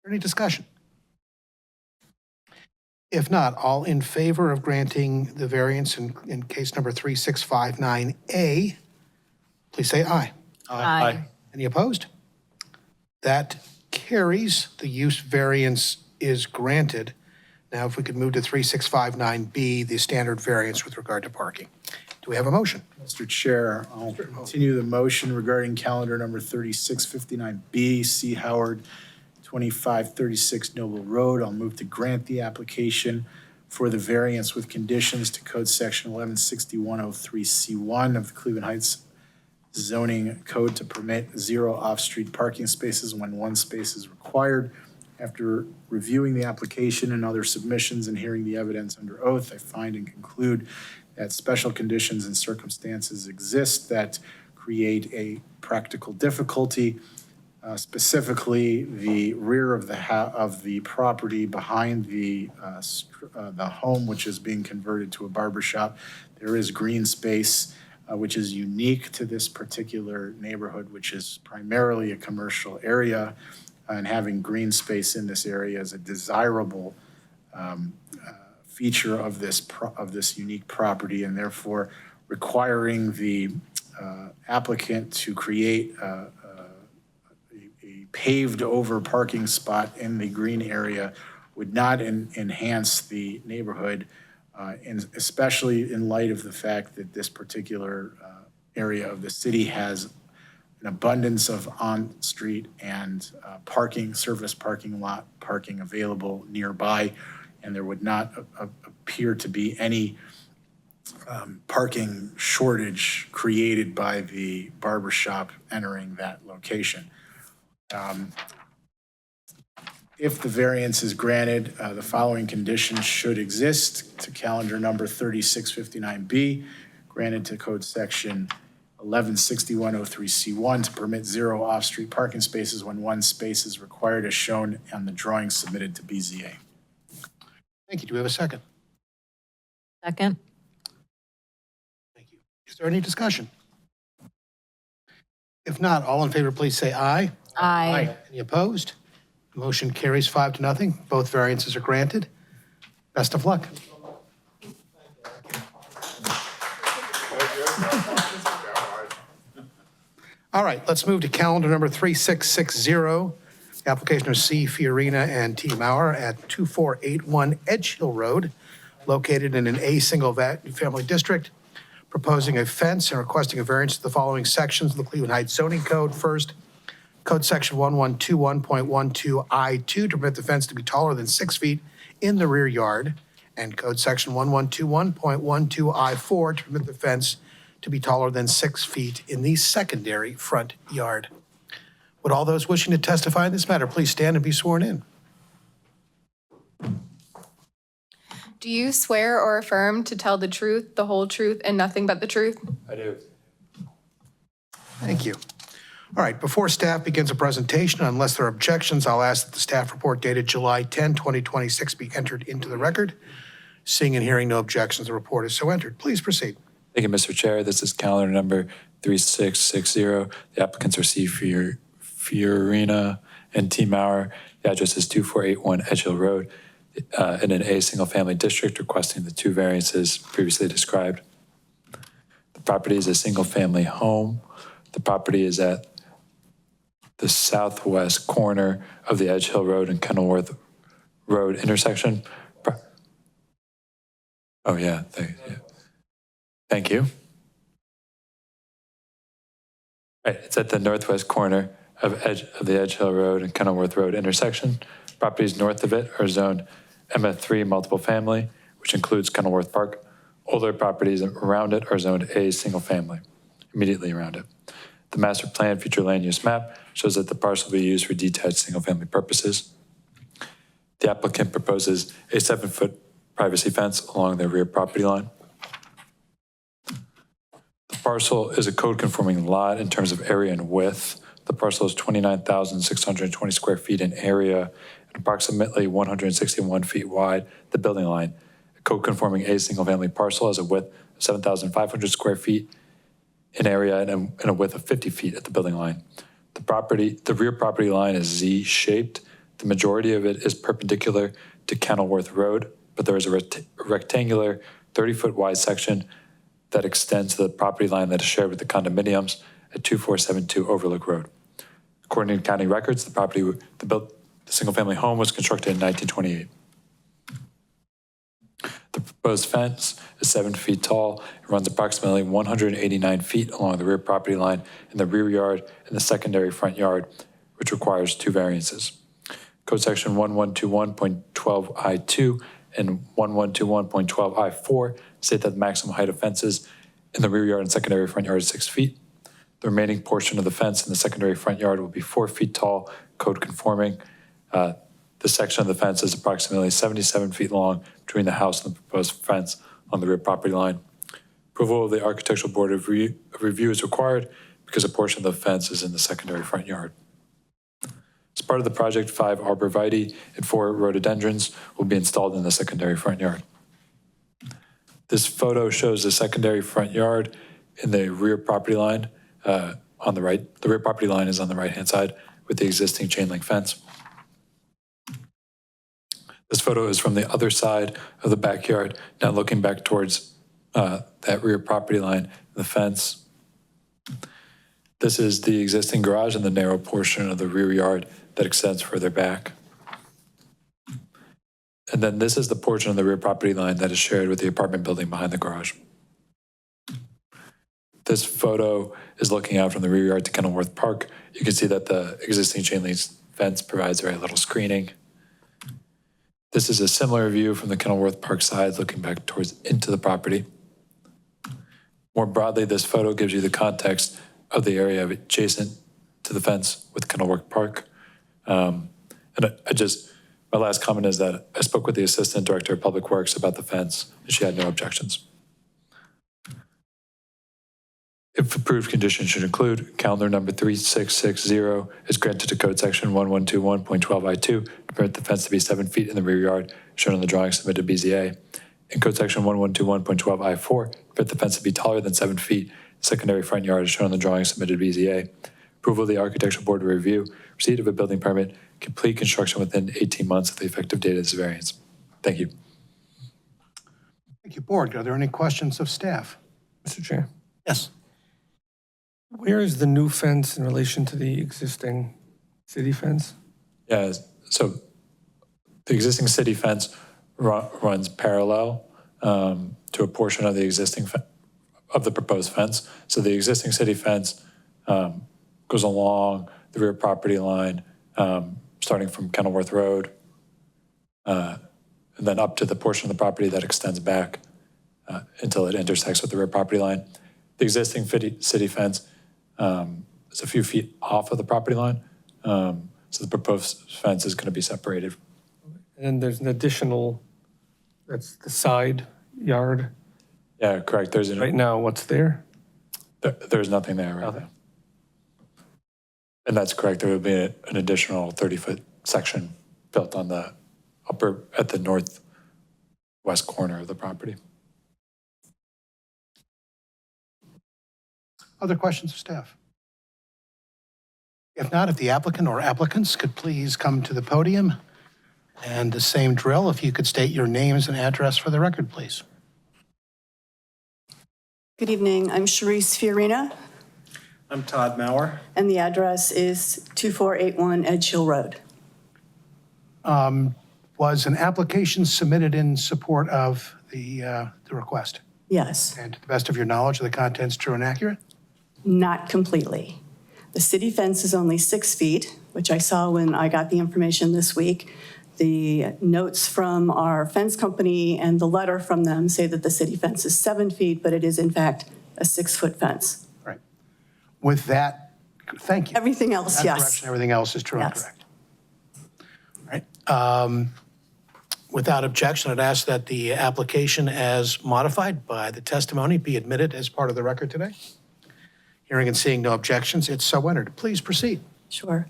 Any discussion? If not, all in favor of granting the variance in case number 3659A, please say aye. Aye. Any opposed? That carries. The use variance is granted. Now, if we could move to 3659B, the standard variance with regard to parking. Do we have a motion? Mr. Chair, I'll continue the motion regarding calendar number 3659B, C. Howard, 2536 Noble Road. I'll move to grant the application for the variance with conditions to Code Section 116103C1 of the Cleveland Heights zoning code to permit 0 off-street parking spaces when 1 space is required. After reviewing the application and other submissions and hearing the evidence under oath, I find and conclude that special conditions and circumstances exist that create a practical difficulty. Specifically, the rear of the property behind the home, which is being converted to a barber shop, there is green space, which is unique to this particular neighborhood, which is primarily a commercial area, and having green space in this area is a desirable feature of this unique property, and therefore requiring the applicant to create a paved over parking spot in the green area would not enhance the neighborhood, and especially in light of the fact that this particular area of the city has an abundance of on-street and surface parking lot parking available nearby, and there would not appear to be any parking shortage created by the barber shop entering that location. If the variance is granted, the following conditions should exist to calendar number 3659B, granted to Code Section 116103C1 to permit 0 off-street parking spaces when 1 space is required as shown on the drawing submitted to BZA. Thank you. Do we have a second? Second. Thank you. Is there any discussion? If not, all in favor, please say aye. Aye. Any opposed? Motion carries 5-0. Both variances are granted. Best of luck. All right, let's move to calendar number 3660, the application of C. Fiorina and T. Maurer at 2481 Edge Hill Road, located in an A single-family district, proposing a fence and requesting a variance to the following sections of the Cleveland Heights zoning code. First, Code Section 1121.12I2 to permit the fence to be taller than 6 feet in the rear yard, and Code Section 1121.12I4 to permit the fence to be taller than 6 feet in the secondary front yard. Would all those wishing to testify in this matter please stand and be sworn in? Do you swear or affirm to tell the truth, the whole truth, and nothing but the truth? I do. Thank you. All right, before staff begins a presentation, unless there are objections, I'll ask that the staff report dated July 10, 2026 be entered into the record. Seeing and hearing no objections, the report is so entered. Please proceed. Thank you, Mr. Chair. This is calendar number 3660. The applicants are C. Fiorina and T. Maurer. The address is 2481 Edge Hill Road in an A single-family district, requesting the 2 variances previously described. The property is a single-family home. The property is at the southwest corner of the Edge Hill Road and Kenilworth Road intersection. Oh, yeah. Thank you. Right, it's at the northwest corner of the Edge Hill Road and Kenilworth Road intersection. Properties north of it are zoned MF3 multiple family, which includes Kenilworth Park. Older properties around it are zoned A single family, immediately around it. The master plan future land use map shows that the parcel will be used for detached single family purposes. The applicant proposes a 7-foot privacy fence along the rear property line. The parcel is a code-conforming lot in terms of area and width. The parcel is 29,620 square feet in area and approximately 161 feet wide, the building line. A code-conforming A single-family parcel has a width of 7,500 square feet in area and a width of 50 feet at the building line. The rear property line is Z-shaped. The majority of it is perpendicular to Kenilworth Road, but there is a rectangular 30-foot wide section that extends to the property line that is shared with the condominiums at 2472 Overlook Road. According to county records, the single-family home was constructed in 1928. The proposed fence is 7 feet tall and runs approximately 189 feet along the rear property line in the rear yard and the secondary front yard, which requires 2 variances. Code section 1121.12I2 and 1121.12I4 state that the maximum height of fences in the rear yard and secondary front yard is 6 feet. The remaining portion of the fence in the secondary front yard will be 4 feet tall, code conforming. The section of the fence is approximately 77 feet long between the house and the proposed fence on the rear property line. Approval of the Architectural Board of Review is required because a portion of the fence is in the secondary front yard. As part of the project, 5 arborvitae and 4 rhododendrons will be installed in the secondary front yard. This photo shows the secondary front yard in the rear property line on the right. The rear property line is on the right-hand side with the existing chain link fence. This photo is from the other side of the backyard, now looking back towards that rear property line, the fence. This is the existing garage and the narrow portion of the rear yard that extends further back. And then this is the portion of the rear property line that is shared with the apartment building behind the garage. This photo is looking out from the rear yard to Kenilworth Park. You can see that the existing chain link fence provides very little screening. This is a similar view from the Kenilworth Park side, looking back towards into the property. More broadly, this photo gives you the context of the area adjacent to the fence with Kenilworth Park. My last comment is that I spoke with the Assistant Director of Public Works about the fence, and she had no objections. If approved, conditions should include calendar number 3660 is granted to code section 1121.12I2 to permit the fence to be 7 feet in the rear yard, shown on the drawing submitted to BZA. In code section 1121.12I4, permit the fence to be taller than 7 feet. Secondary front yard is shown on the drawing submitted to BZA. Approval of the Architectural Board of Review, receipt of a building permit, complete construction within 18 months of the effective date of this variance. Thank you. Thank you, Board. Are there any questions of staff? Mr. Chair, Yes. where is the new fence in relation to the existing city fence? Yeah, so the existing city fence runs parallel to a portion of the existing of the proposed fence. So the existing city fence goes along the rear property line, starting from Kenilworth Road, and then up to the portion of the property that extends back until it intersects with the rear property line. The existing city fence is a few feet off of the property line, so the proposed fence is going to be separated. And there's an additional, that's the side yard. Yeah, correct. Right now, what's there? There's nothing there right now. And that's correct. There will be an additional 30-foot section built on the at the northwest corner of the property. Other questions of staff? If not, if the applicant or applicants could please come to the podium. And the same drill, if you could state your names and address for the record, please. Good evening. I'm Sharice Fiorina, I'm Todd Maurer. and the address is 2481 Edge Hill Road. Was an application submitted in support of the request? Yes, And to the best of your knowledge, are the contents true and accurate? not completely. The city fence is only 6 feet, which I saw when I got the information this week. The notes from our fence company and the letter from them say that the city fence is 7 feet, but it is in fact a 6-foot fence. Right. With that, thank you. Everything else, That yes. correction, everything else is true and Yes. correct. All right. Without objection, I'd ask that the application as modified by the testimony be admitted as part of the record today. Hearing and seeing no objections, it's so entered. Please proceed. Sure.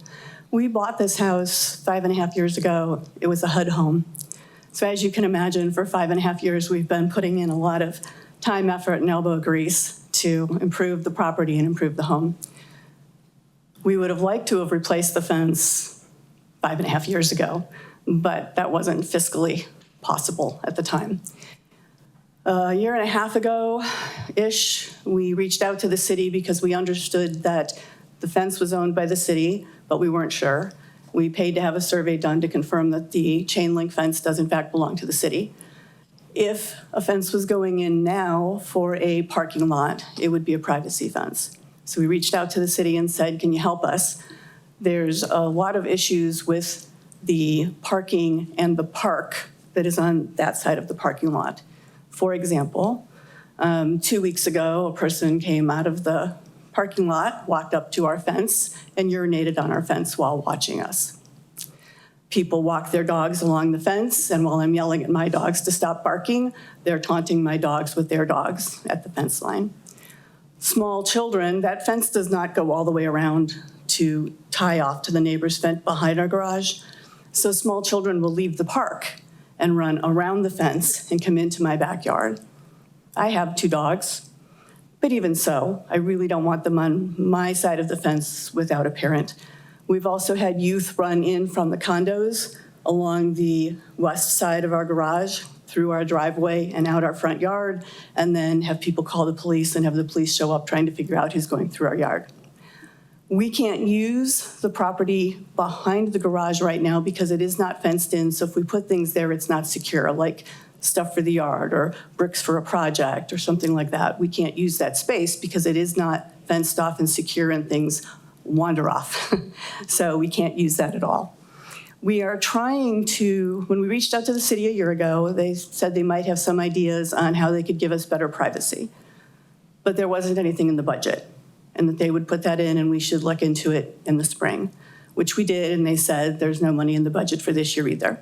We bought this house 5.5 years ago. It was a HUD home. So as you can imagine, for 5.5 years, we've been putting in a lot of time, effort, and elbow grease to improve the property and improve the home. We would have liked to have replaced the fence 5.5 years ago, but that wasn't fiscally possible at the time. A year and a half ago-ish, we reached out to the city because we understood that the fence was owned by the city, but we weren't sure. We paid to have a survey done to confirm that the chain link fence does in fact belong to the city. If a fence was going in now for a parking lot, it would be a privacy fence. So we reached out to the city and said, can you help us? There's a lot of issues with the parking and the park that is on that side of the parking lot. For example, 2 weeks ago, a person came out of the parking lot, walked up to our fence, and urinated on our fence while watching us. People walk their dogs along the fence, and while I'm yelling at my dogs to stop barking, they're taunting my dogs with their dogs at the fence line. Small children, that fence does not go all the way around to tie off to the neighbor's fence behind our garage. So small children will leave the park and run around the fence and come into my backyard. I have 2 dogs, but even so, I really don't want them on my side of the fence without a parent. We've also had youth run in from the condos along the west side of our garage, through our driveway and out our front yard, and then have people call the police and have the police show up trying to figure out who's going through our yard. We can't use the property behind the garage right now because it is not fenced in, so if we put things there, it's not secure, like stuff for the yard or bricks for a project or something like that. We can't use that space because it is not fenced off and secure and things wander off. So we can't use that at all. We are trying to, when we reached out to the city a year ago, they said they might have some ideas on how they could give us better privacy. But there wasn't anything in the budget, and that they would put that in and we should look into it in the spring, which we did, and they said there's no money in the budget for this year either.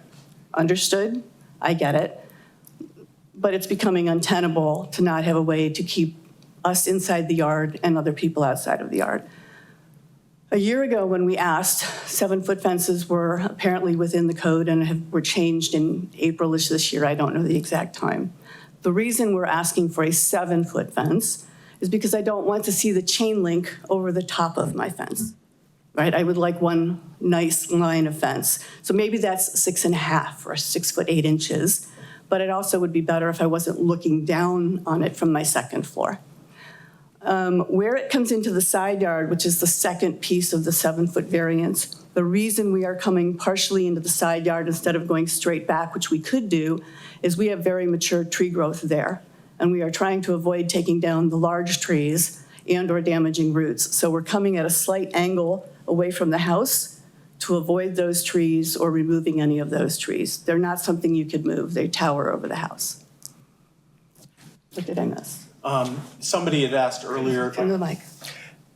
Understood, I get it, but it's becoming untenable to not have a way to keep us inside the yard and other people outside of the yard. A year ago when we asked, 7-foot fences were apparently within the code and were changed in April-ish this year, I don't know the exact time. The reason we're asking for a 7-foot fence is because I don't want to see the chain link over the top of my fence, right? I would like one nice line of fence. So maybe that's 6.5 or 6 foot 8 inches, but it also would be better if I wasn't looking down on it from my second floor. Where it comes into the side yard, which is the second piece of the 7-foot variance, the reason we are coming partially into the side yard instead of going straight back, which we could do, is we have very mature tree growth there. And we are trying to avoid taking down the large trees and or damaging roots. So we're coming at a slight angle away from the house to avoid those trees or removing any of those trees. They're not something you could move. They tower over the house. What did I miss? Somebody had asked earlier. Turn to the mic.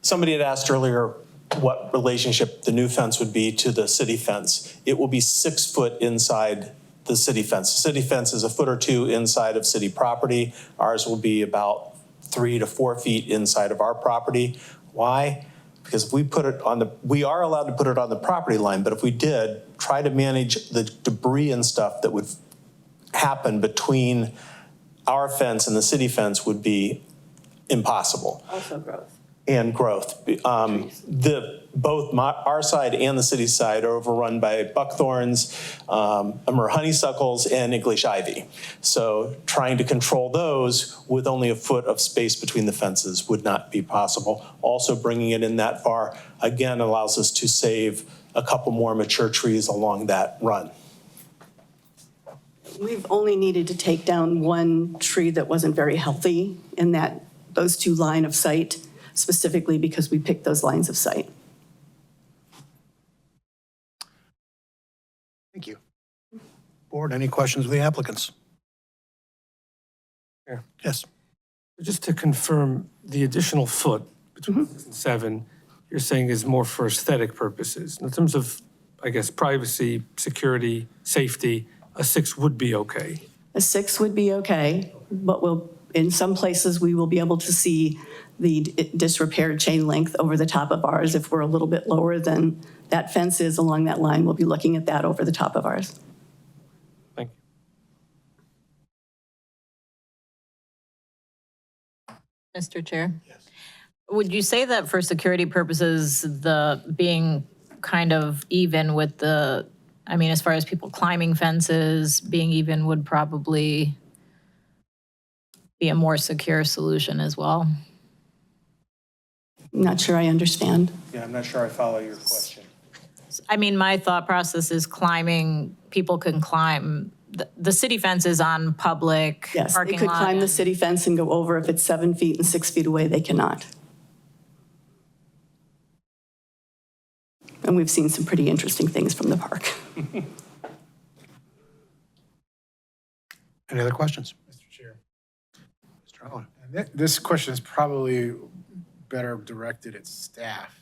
Somebody had asked earlier what relationship the new fence would be to the city fence. It will be 6 foot inside the city fence. The city fence is 1 or 2 feet inside of city property. Ours will be about 3 to 4 feet inside of our property. Why? Because if we put it on the, we are allowed to put it on the property line, but if we did, try to manage the debris and stuff that would happen between our fence and the city fence would be impossible. Also growth. And growth. Both our side and the city side are overrun by buckthorns, honeysuckles, and English ivy. So trying to control those with only 1 foot of space between the fences would not be possible. Also bringing it in that far, again, allows us to save a couple more mature trees along that run. We've only needed to take down 1 tree that wasn't very healthy in those 2 line of sight, specifically because we picked those lines of sight. Thank you. Board, any questions of the applicants? Sure. Yes. Just to confirm, the additional foot between 6 and 7, you're saying is more for aesthetic purposes. In terms of, I guess, privacy, security, safety, a 6 would be okay. A 6 would be okay, but in some places we will be able to see the disrepaired chain length over the top of ours. If we're a little bit lower than that fence is along that line, we'll be looking at that over the top of ours. Thank you. Mr. Chair? Yes. Would you say that for security purposes, the being kind of even with the, I mean, as far as people climbing fences, being even would probably be a more secure solution as well? I'm not sure I understand. Yeah, I'm not sure I follow your question. I mean, my thought process is climbing, people can climb, the city fence is on public Yes, they parking could lot. climb the city fence and go over. If it's 7 feet and 6 feet away, they cannot. And we've seen some pretty interesting things from the park. Any other questions? Mr. Chair. Mr. Allen? And this question is probably better directed at staff.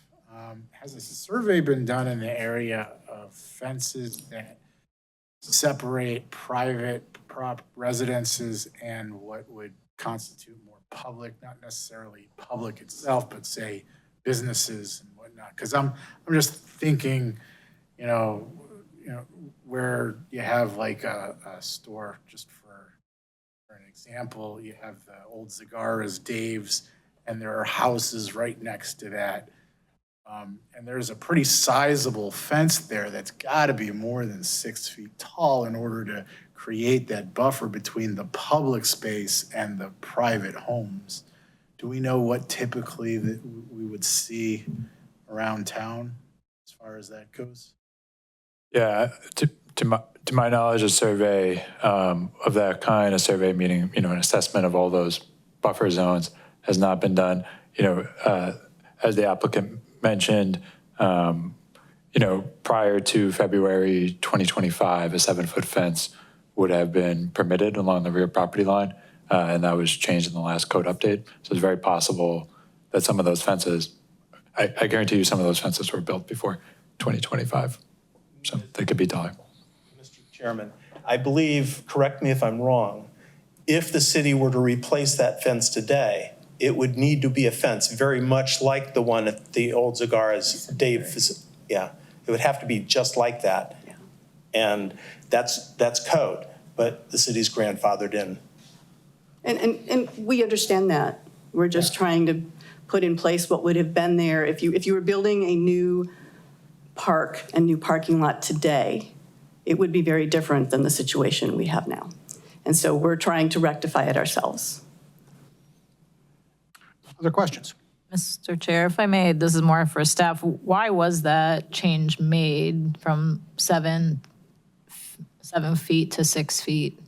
Has a survey been done in the area of fences that separate private residences and what would constitute more public, not necessarily public itself, but say businesses and whatnot? Because I'm just thinking, you know, where you have like a store, just for an example, you have the old Cigarras, Dave's, and there are houses right next to that. And there's a pretty sizable fence there that's got to be more than 6 feet tall in order to create that buffer between the public space and the private homes. Do we know what typically that we would see around town as far as that goes? Yeah, to my knowledge, a survey of that kind, a survey meaning, an assessment of all those buffer zones has not been done. As the applicant mentioned, prior to February 2025, a 7-foot fence would have been permitted along the rear property line, and that was changed in the last code update. So it's very possible that some of those fences, I guarantee you some of those fences were built before 2025. So they could be taller. Mr. Chairman, I believe, correct me if I'm wrong, if the city were to replace that fence today, it would need to be a fence very much like the one at the old Cigarras, Dave. Yeah, it would have to be just like that. Yeah. And that's code, but the city's grandfathered in. And we understand that. We're just trying to put in place what would have been there. If you were building a new park, a new parking lot today, it would be very different than the situation we have now. And so we're trying to rectify it ourselves. Other questions? Mr. Chair, if I may, this is more for staff. Why was that change made from 7 feet to 6 feet?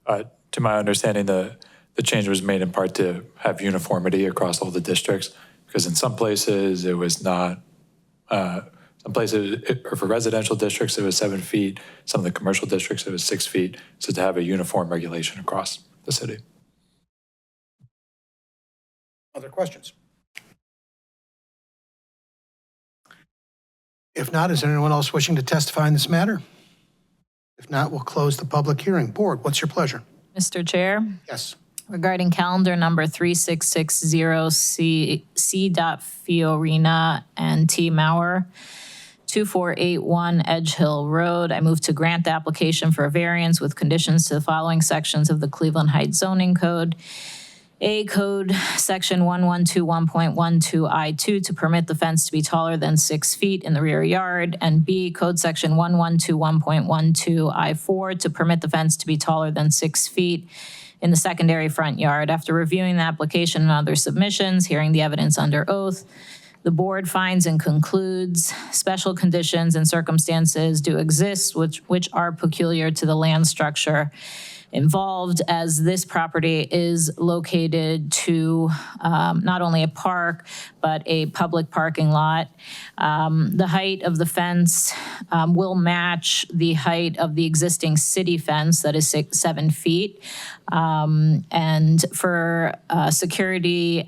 To my understanding, the change was made in part to have uniformity across all the districts, because in some places it was not, some places, or for residential districts, it was 7 feet. Some of the commercial districts, it was 6 feet. So to have a uniform regulation across the city. Other questions? If not, is there anyone else wishing to testify in this matter? If not, we'll close the public hearing. Board, what's your pleasure? Mr. Chair? Yes. Regarding calendar number 3660 C. Fiorina and T. Mauer, 2481 Edge Hill Road, I move to grant the application for a variance with conditions to the following sections of the Cleveland Heights zoning code. A, code section 1121.12 I2 to permit the fence to be taller than 6 feet in the rear yard, and B, code section 1121.12 I4 to permit the fence to be taller than 6 feet in the secondary front yard. After reviewing the application and other submissions, hearing the evidence under oath, the board finds and concludes special conditions and circumstances do exist which are peculiar to the land structure involved, as this property is located to not only a park, but a public parking lot. The height of the fence will match the height of the existing city fence that is 7 feet. And for security,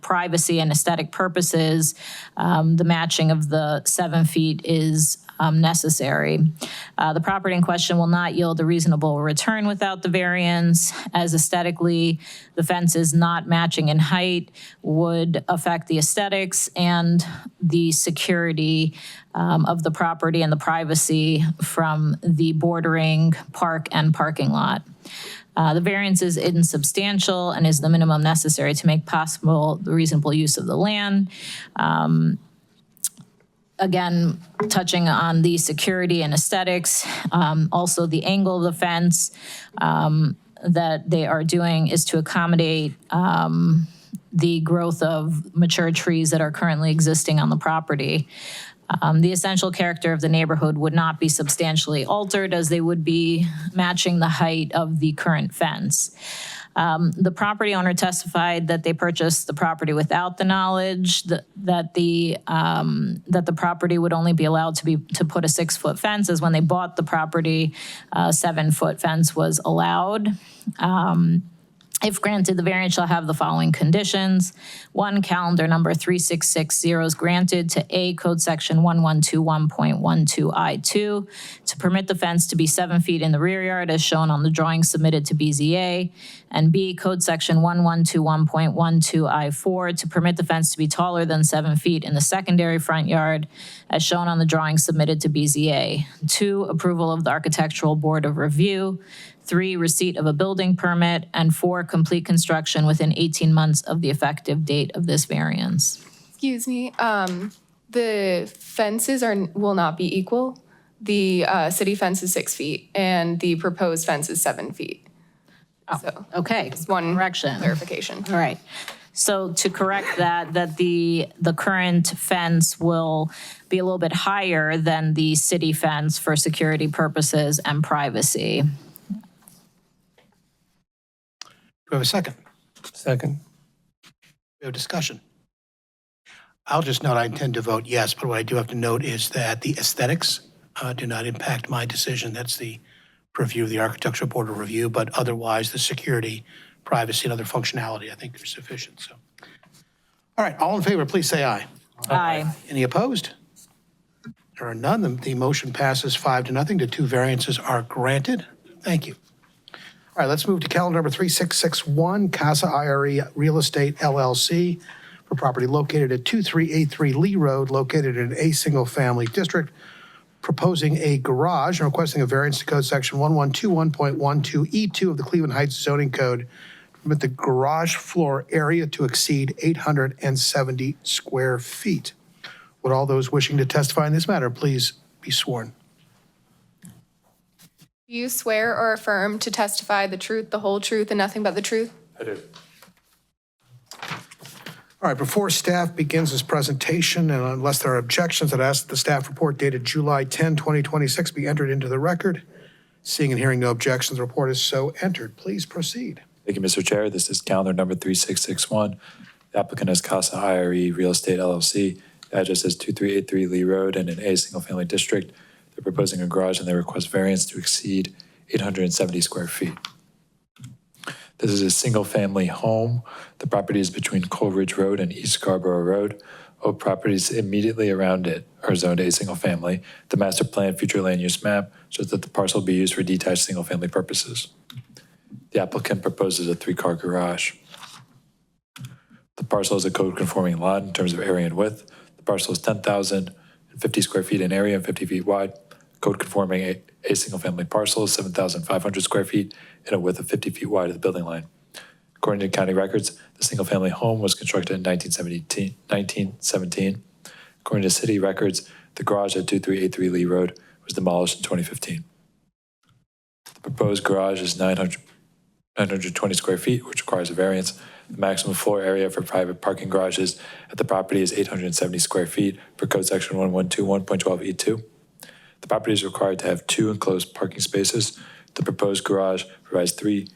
privacy, and aesthetic purposes, the matching of the 7 feet is necessary. The property in question will not yield a reasonable return without the variance, as aesthetically, the fence is not matching in height, would affect the aesthetics and the security of the property and the privacy from the bordering park and parking lot. The variance is insubstantial and is the minimum necessary to make possible the reasonable use of the land. Again, touching on the security and aesthetics, also the angle of the fence that they are doing is to accommodate the growth of mature trees that are currently existing on the property. The essential character of the neighborhood would not be substantially altered, as they would be matching the height of the current fence. The property owner testified that they purchased the property without the knowledge that the property would only be allowed to put a 6-foot fence, as when they bought the property, 7-foot fence was allowed. If granted, the variance shall have the following conditions. 1, calendar number 3660 is granted to A, code section 1121.12I2, to permit the fence to be 7 feet in the rear yard as shown on the drawing submitted to BZA, and B, code section 1121.12I4, to permit the fence to be taller than 7 feet in the secondary front yard as shown on the drawing submitted to BZA. 2, approval of the Architectural Board of Review. 3, receipt of a building permit, and 4, complete construction within 18 months of the effective date of this variance. Excuse me, the fences will not be equal. The city fence is 6 feet and the proposed fence is 7 feet. So Okay, just one correction. clarification. All right. So to correct that the current fence will be a little bit higher than the city fence for security purposes and privacy. Do we have a second? Second. We have discussion. I'll just note I intend to vote yes, but what I do have to note is that the aesthetics do not impact my decision. That's the purview of the Architectural Board of Review, but otherwise the security, privacy, and other functionality, I think are sufficient. So, all right, all in favor, please say aye. Aye. Any opposed? There are none. The motion passes 5-0. The 2 variances are granted. Thank you. All right, let's move to calendar number 3661, Casa IRE Real Estate LLC, for property located at 2383 Lee Road, located in a single-family district, proposing a garage and requesting a variance to code section 1121.12E2 of the Cleveland Heights zoning code to permit the garage floor area to exceed 870 square feet. Would all those wishing to testify in this matter please be sworn? Do you swear or affirm to testify the truth, the whole truth, and nothing but the truth? I do. All right, before staff begins this presentation, and unless there are objections, I'd ask that the staff report dated July 10, 2026 be entered into the record. Seeing and hearing no objections, the report is so entered. Please proceed. Thank you, Mr. Chair. This is calendar number 3661. The applicant is Casa IRE Real Estate LLC. The address is 2383 Lee Road in an A single-family district. They're proposing a garage and they request variance to exceed 870 square feet. This is a single-family home. The property is between Coleridge Road and East Scarborough Road. All properties immediately around it are zoned a single-family. The master plan future land use map shows that the parcel will be used for detached single-family purposes. The applicant proposes a 3-car garage. The parcel is a code-conforming lot in terms of area and width. The parcel is 10,050 square feet in area and 50 feet wide. Code-conforming a single-family parcel is 7,500 square feet and a width of 50 feet wide of the building line. According to county records, the single-family home was constructed in 1917. According to city records, the garage at 2383 Lee Road was demolished in 2015. The proposed garage is 920 square feet, which requires a variance. The maximum floor area for private parking garages at the property is 870 square feet per code section 1121.12E2. The property is required to have 2 enclosed parking spaces. The proposed garage provides 3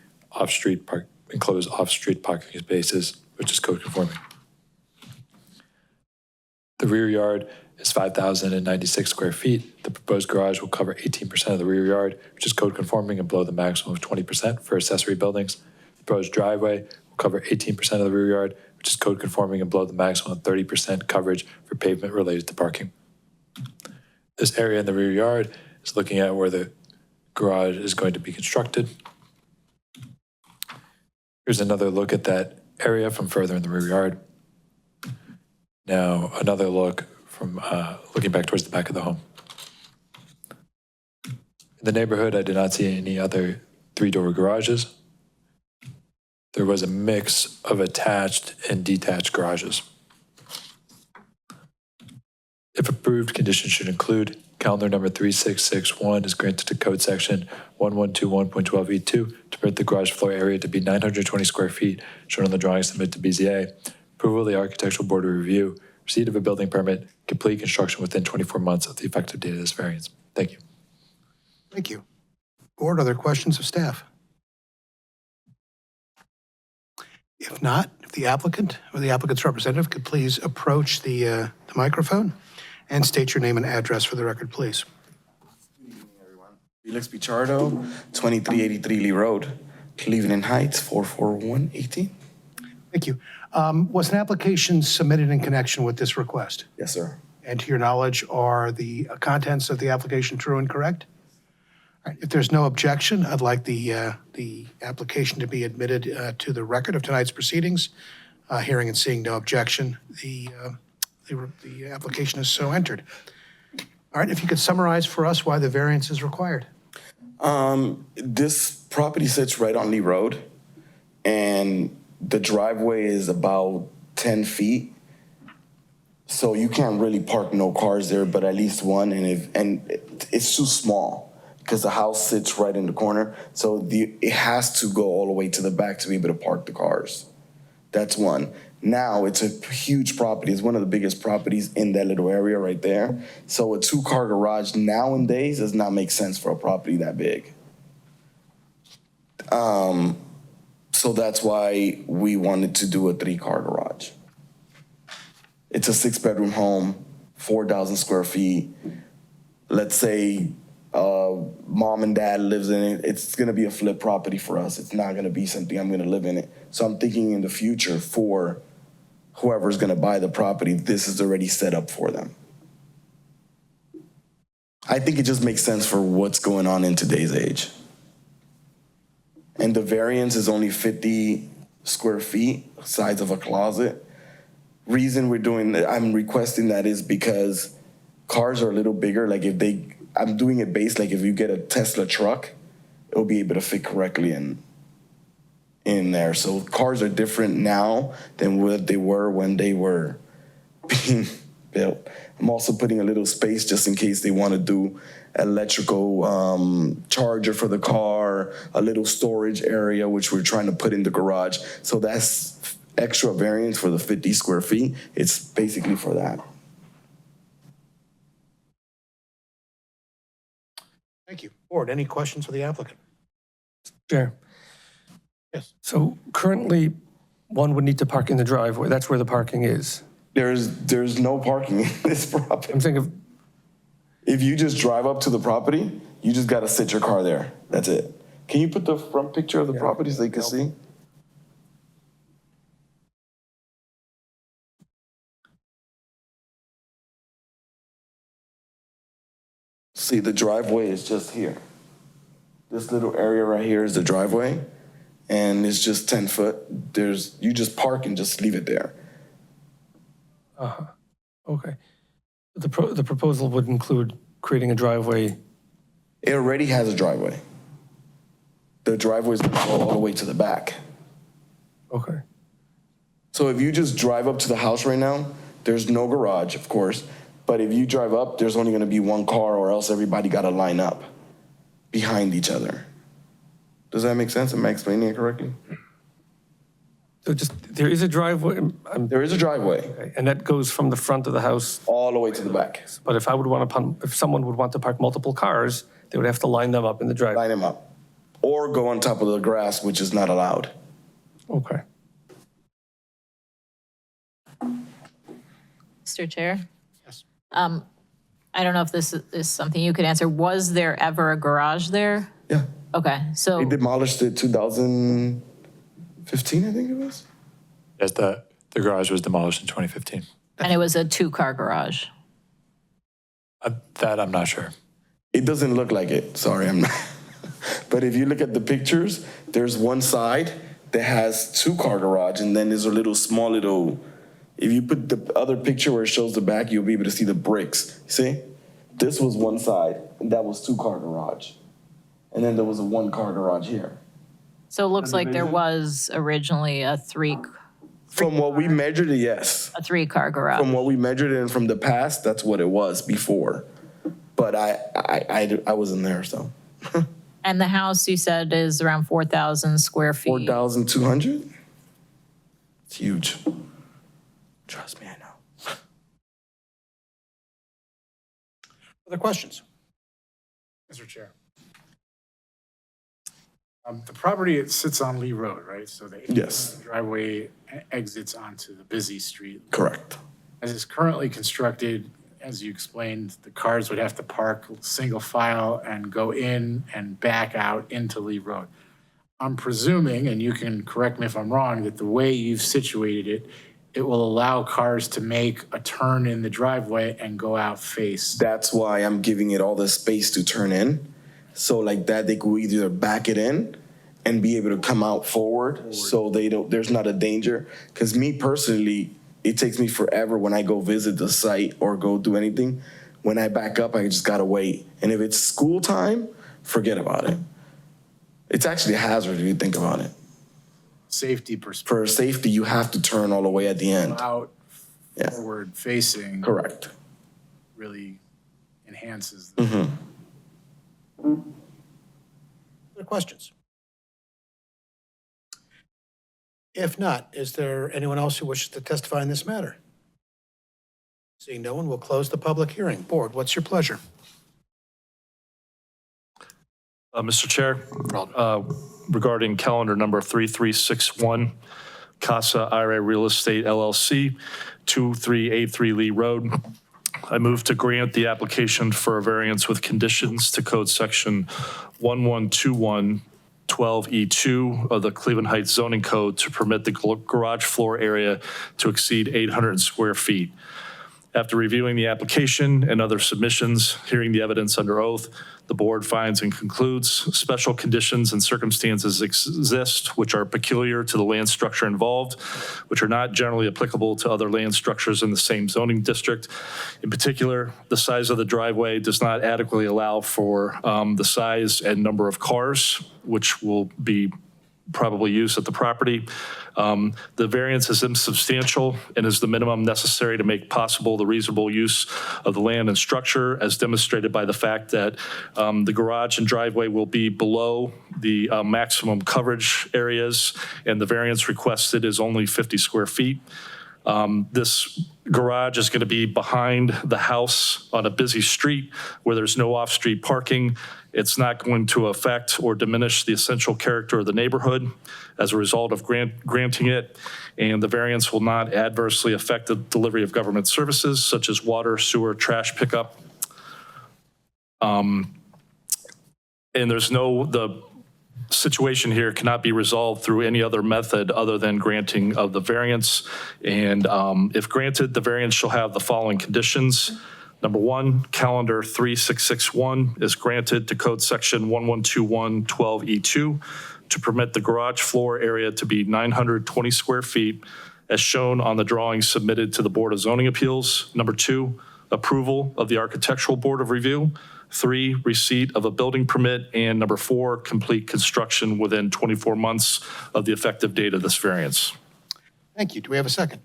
enclosed off-street parking spaces, which is code conforming. The rear yard is 5,096 square feet. The proposed garage will cover 18% of the rear yard, which is code conforming and below the maximum of 20% for accessory buildings. The proposed driveway will cover 18% of the rear yard, which is code conforming and below the maximum of 30% coverage for pavement related to parking. This area in the rear yard is looking at where the garage is going to be constructed. Here's another look at that area from further in the rear yard. Now, another look from looking back towards the back of the home. In the neighborhood, I did not see any other three-door garages. There was a mix of attached and detached garages. If approved, conditions should include calendar number 3661 is granted to code section 1121.12E2 to permit the garage floor area to be 920 square feet, shown on the drawing submitted to BZA. Approval of the architectural board of review, receipt of a building permit, complete construction within 24 months of the effective date of this variance. Thank you. Thank you. Board, are there questions of staff? If not, if the applicant or the applicant's representative could please approach the microphone and state your name and address for the record, please. Felix Pichardo, 2383 Lee Road, Cleveland Heights, 44118. Thank you. Was an application submitted in connection with this request? Yes, sir. And to your knowledge, are the contents of the application true and correct? All right, if there's no objection, I'd like the application to be admitted to the record of tonight's proceedings. Hearing and seeing no objection, the application is so entered. All right, if you could summarize for us why the variance is required. This property sits right on Lee Road, and the driveway is about 10 feet. So you can't really park no cars there, but at least one, and it's too small because the house sits right in the corner. So it has to go all the way to the back to be able to park the cars. That's one. Now it's a huge property. It's one of the biggest properties in that little area right there. So a 2-car garage nowadays does not make sense for a property that big. So that's why we wanted to do a 3-car garage. It's a 6-bedroom home, 4,000 square feet. Let's say mom and dad lives in it. It's gonna be a flip property for us. It's not gonna be something I'm gonna live in it. So I'm thinking in the future for whoever's gonna buy the property, this is already set up for them. I think it just makes sense for what's going on in today's age. And the variance is only 50 square feet, size of a closet. Reason we're doing that, I'm requesting that is because cars are a little bigger. Like I'm doing it based, like if you get a Tesla truck, it'll be able to fit correctly in there. So cars are different now than what they were when they were being built. I'm also putting a little space just in case they want to do electrical charger for the car, a little storage area, which we're trying to put in the garage. So that's extra variance for the 50 square feet. It's basically for that. Thank you. Board, any questions for the applicant? Chair. Yes. So currently, one would need to park in the driveway. That's where the parking is. There's no parking in this property. I'm thinking of, If you just drive up to the property, you just got to sit your car there. That's it. Can you put the front picture of the property so they can see? See, the driveway is just here. This little area right here is the driveway, and it's just 10 foot. You just park and just leave it there. okay. The proposal would include creating a driveway. It already has a driveway. The driveway is going to go all the way to the back. Okay. So if you just drive up to the house right now, there's no garage, of course, but if you drive up, there's only going to be one car, or else everybody got to line up behind each other. Does that make sense? Am I explaining it correctly? So there is a driveway. There is a driveway. Okay, and that goes from the front of the house. All the way to the back. But if someone would want to park multiple cars, they would have to line them up in the driveway. Line them up. Or go on top of the grass, which is not allowed. Okay. Mr. Chair? Yes. I don't know if this is something you could answer. Was there ever a garage there? Yeah. Okay, so. They demolished it 2015, I think it was. Yes, the garage was demolished in 2015. And it was a 2-car garage? That I'm not sure. It doesn't look like it. Sorry, I'm not. But if you look at the pictures, there's one side that has 2-car garage, and then there's a little. If you put the other picture where it shows the back, you'll be able to see the bricks. See? This was one side, and that was 2-car garage. And then there was a 1-car garage here. So it looks like there was originally a From what we measured, yes. 3-car garage. From what we measured and from the past, that's what it was before. But I wasn't there, so. And the house, you said, is around 4,000 square feet. 4,200? It's huge. Trust me, I know. Other questions? Mr. Chair. The property, it sits on Lee Road, right? So the Yes. driveway exits onto the busy street. Correct. As it's currently constructed, as you explained, the cars would have to park single file and go in and back out into Lee Road. I'm presuming, and you can correct me if I'm wrong, that the way you've situated it, it will allow cars to make a turn in the driveway and go out face. That's why I'm giving it all the space to turn in. So like that, they could either back it in and be able to come out forward so there's not a danger. Because me personally, it takes me forever when I go visit the site or go do anything. When I back up, I just gotta wait. And if it's school time, forget about it. It's actually a hazard if you think about it. Safety perspective. For safety, you have to turn all the way at the end. Out Yeah. forward facing Correct. really enhances the Other questions? If not, is there anyone else who wishes to testify in this matter? Seeing no one, we'll close the public hearing. Board, what's your pleasure? Mr. Chair, regarding calendar number 3361, Casa Ira Real Estate LLC, 2383 Lee Road. I move to grant the application for a variance with conditions to code section 1121-12E2 of the Cleveland Heights zoning code to permit the garage floor area to exceed 800 square feet. After reviewing the application and other submissions, hearing the evidence under oath, the board finds and concludes special conditions and circumstances exist which are peculiar to the land structure involved, which are not generally applicable to other land structures in the same zoning district. In particular, the size of the driveway does not adequately allow for the size and number of cars, which will be probably used at the property. The variance is insubstantial and is the minimum necessary to make possible the reasonable use of the land and structure, as demonstrated by the fact that the garage and driveway will be below the maximum coverage areas, and the variance requested is only 50 square feet. This garage is going to be behind the house on a busy street where there's no off-street parking. It's not going to affect or diminish the essential character of the neighborhood as a result of granting it, and the variance will not adversely affect the delivery of government services such as water, sewer, trash pickup. And the situation here cannot be resolved through any other method other than granting of the variance. And if granted, the variance shall have the following conditions. Number one, calendar 3661 is granted to code section 1121-12E2 to permit the garage floor area to be 920 square feet as shown on the drawing submitted to the Board of Zoning Appeals. Number two, approval of the Architectural Board of Review. 3, receipt of a building permit. And number 4, complete construction within 24 months of the effective date of this variance. Thank you. Do we have a second?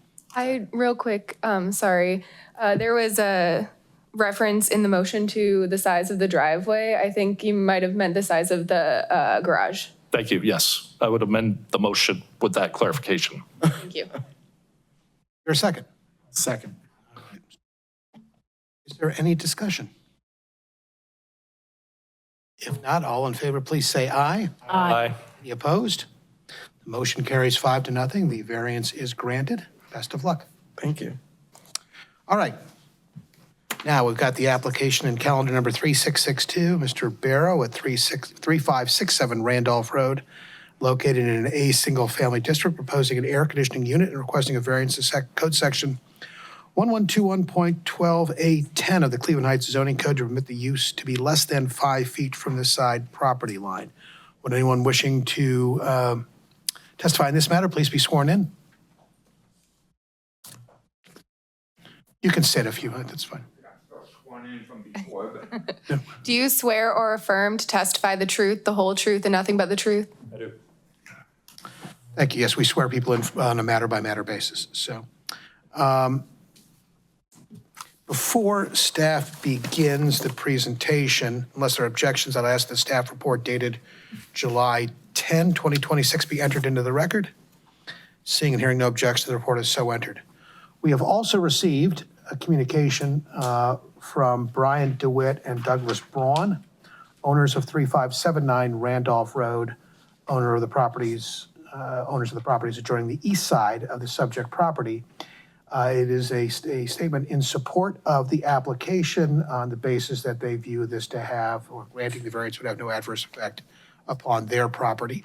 Real quick, sorry. There was a reference in the motion to the size of the driveway. I think you might have meant the size of the garage. Thank you. Yes, I would amend the motion with that clarification. Thank you. Your second? Second. Is there any discussion? If not, all in favor, please say aye. Aye. Any opposed? The motion carries 5-0. The variance is granted. Best of luck. Thank you. All right. Now, we've got the application in calendar number 3662, Mr. Barrow at 3567 Randolph Road, located in an A single-family district, proposing an air conditioning unit and requesting a variance to code section 1121.12A10 of the Cleveland Heights zoning code to permit the use to be less than 5 feet from the side property line. Would anyone wishing to testify in this matter, please be sworn in? You can sit if you want, that's fine. Do you swear or affirm to testify the truth, the whole truth, and nothing but the truth? I do. Thank you. Yes, we swear people in on a matter-by-matter basis. So, before staff begins the presentation, unless there are objections, I'll ask the staff report dated July 10, 2026 be entered into the record. Seeing and hearing no objection, the report is so entered. We have also received a communication from Brian DeWitt and Douglas Braun, owners of 3579 Randolph Road, owners of the properties adjoining the east side of the subject property. It is a statement in support of the application on the basis that they view this to have, or granting the variance would have no adverse effect upon their property.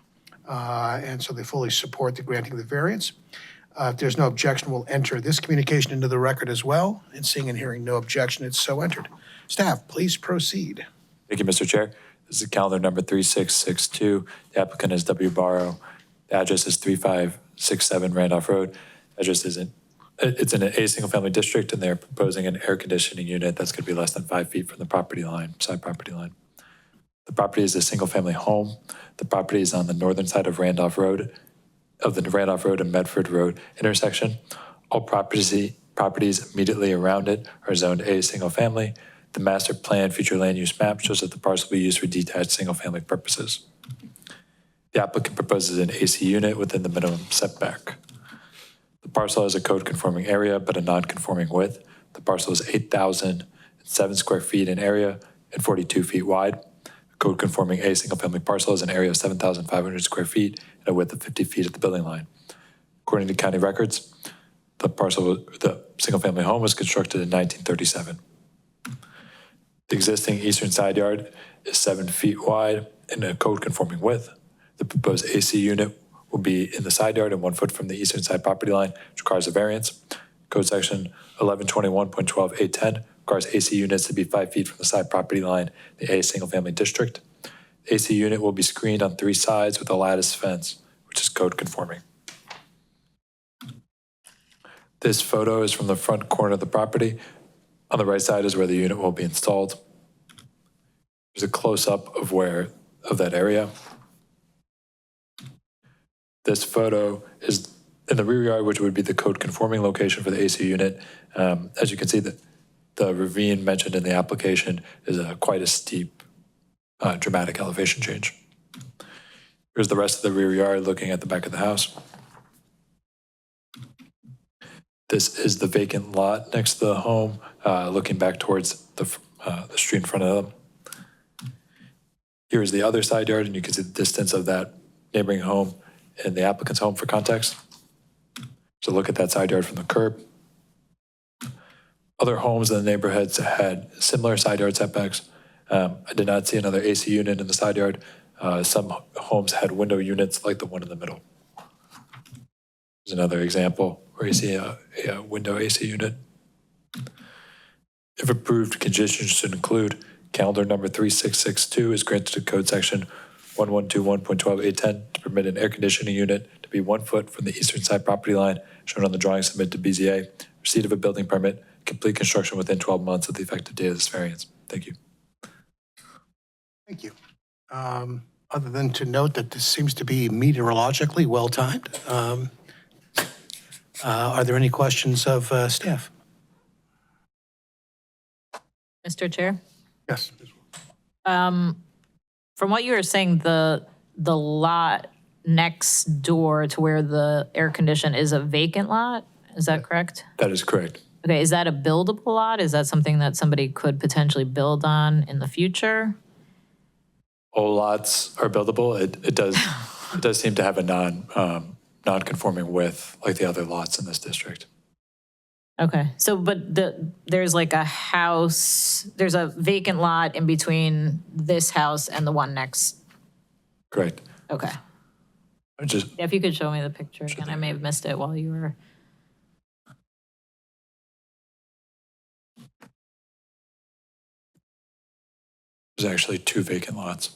And so they fully support the granting of the variance. If there's no objection, we'll enter this communication into the record as well. And seeing and hearing no objection, it's so entered. Staff, please proceed. Thank you, Mr. Chair. This is calendar number 3662. The applicant is W. Barrow. The address is 3567 Randolph Road. Address it's in a single-family district, and they're proposing an air conditioning unit that's going to be less than 5 feet from the property line, side property line. The property is a single-family home. The property is on the northern side of the Randolph Road and Medford Road intersection. All properties immediately around it are zoned A, single-family. The master plan future land use map shows that the parcel will be used for detached single-family purposes. The applicant proposes an AC unit within the minimum setback. The parcel has a code-conforming area, but a non-conforming width. The parcel is 8,007 square feet in area and 42 feet wide. A code-conforming A single-family parcel has an area of 7,500 square feet and a width of 50 feet at the building line. According to county records, the single-family home was constructed in 1937. The existing eastern side yard is 7 feet wide and a code-conforming width. The proposed AC unit will be in the side yard and 1 foot from the eastern side property line, which requires a variance. Code section 1121.12A10 requires AC units to be 5 feet from the side property line, the A single-family district. The AC unit will be screened on 3 sides with a lattice fence, which is code conforming. This photo is from the front corner of the property. On the right side is where the unit will be installed. There's a close-up of that area. This photo is in the rear yard, which would be the code-conforming location for the AC unit. As you can see, the ravine mentioned in the application is quite a steep, dramatic elevation change. Here's the rest of the rear yard looking at the back of the house. This is the vacant lot next to the home, looking back towards the street in front of them. Here's the other side yard, and you can see the distance of that neighboring home and the applicant's home for context. So look at that side yard from the curb. Other homes in the neighborhoods had similar side yard setbacks. I did not see another AC unit in the side yard. Some homes had window units like the one in the middle. There's another example where you see a window AC unit. If approved, conditions should include calendar number 3662 is granted to code section 1121.12A10 to permit an air conditioning unit to be 1 foot from the eastern side property line shown on the drawing submitted to BZA, receipt of a building permit, complete construction within 12 months of the effective date of this variance. Thank you. Thank you. Other than to note that this seems to be meteorologically well-timed, are there any questions of staff? Mr. Chair? Yes. From what you were saying, the lot next door to where the air condition is a vacant lot, is that correct? That is correct. Okay, is that a buildable lot? Is that something that somebody could potentially build on in the future? All lots are buildable. It does seem to have a non-conforming width like the other lots in this district. Okay, so but there's like a house, there's a vacant lot in between this house and the one next. Correct. Okay. If you could show me the picture again, I may have missed it while you were. There's actually 2 vacant lots.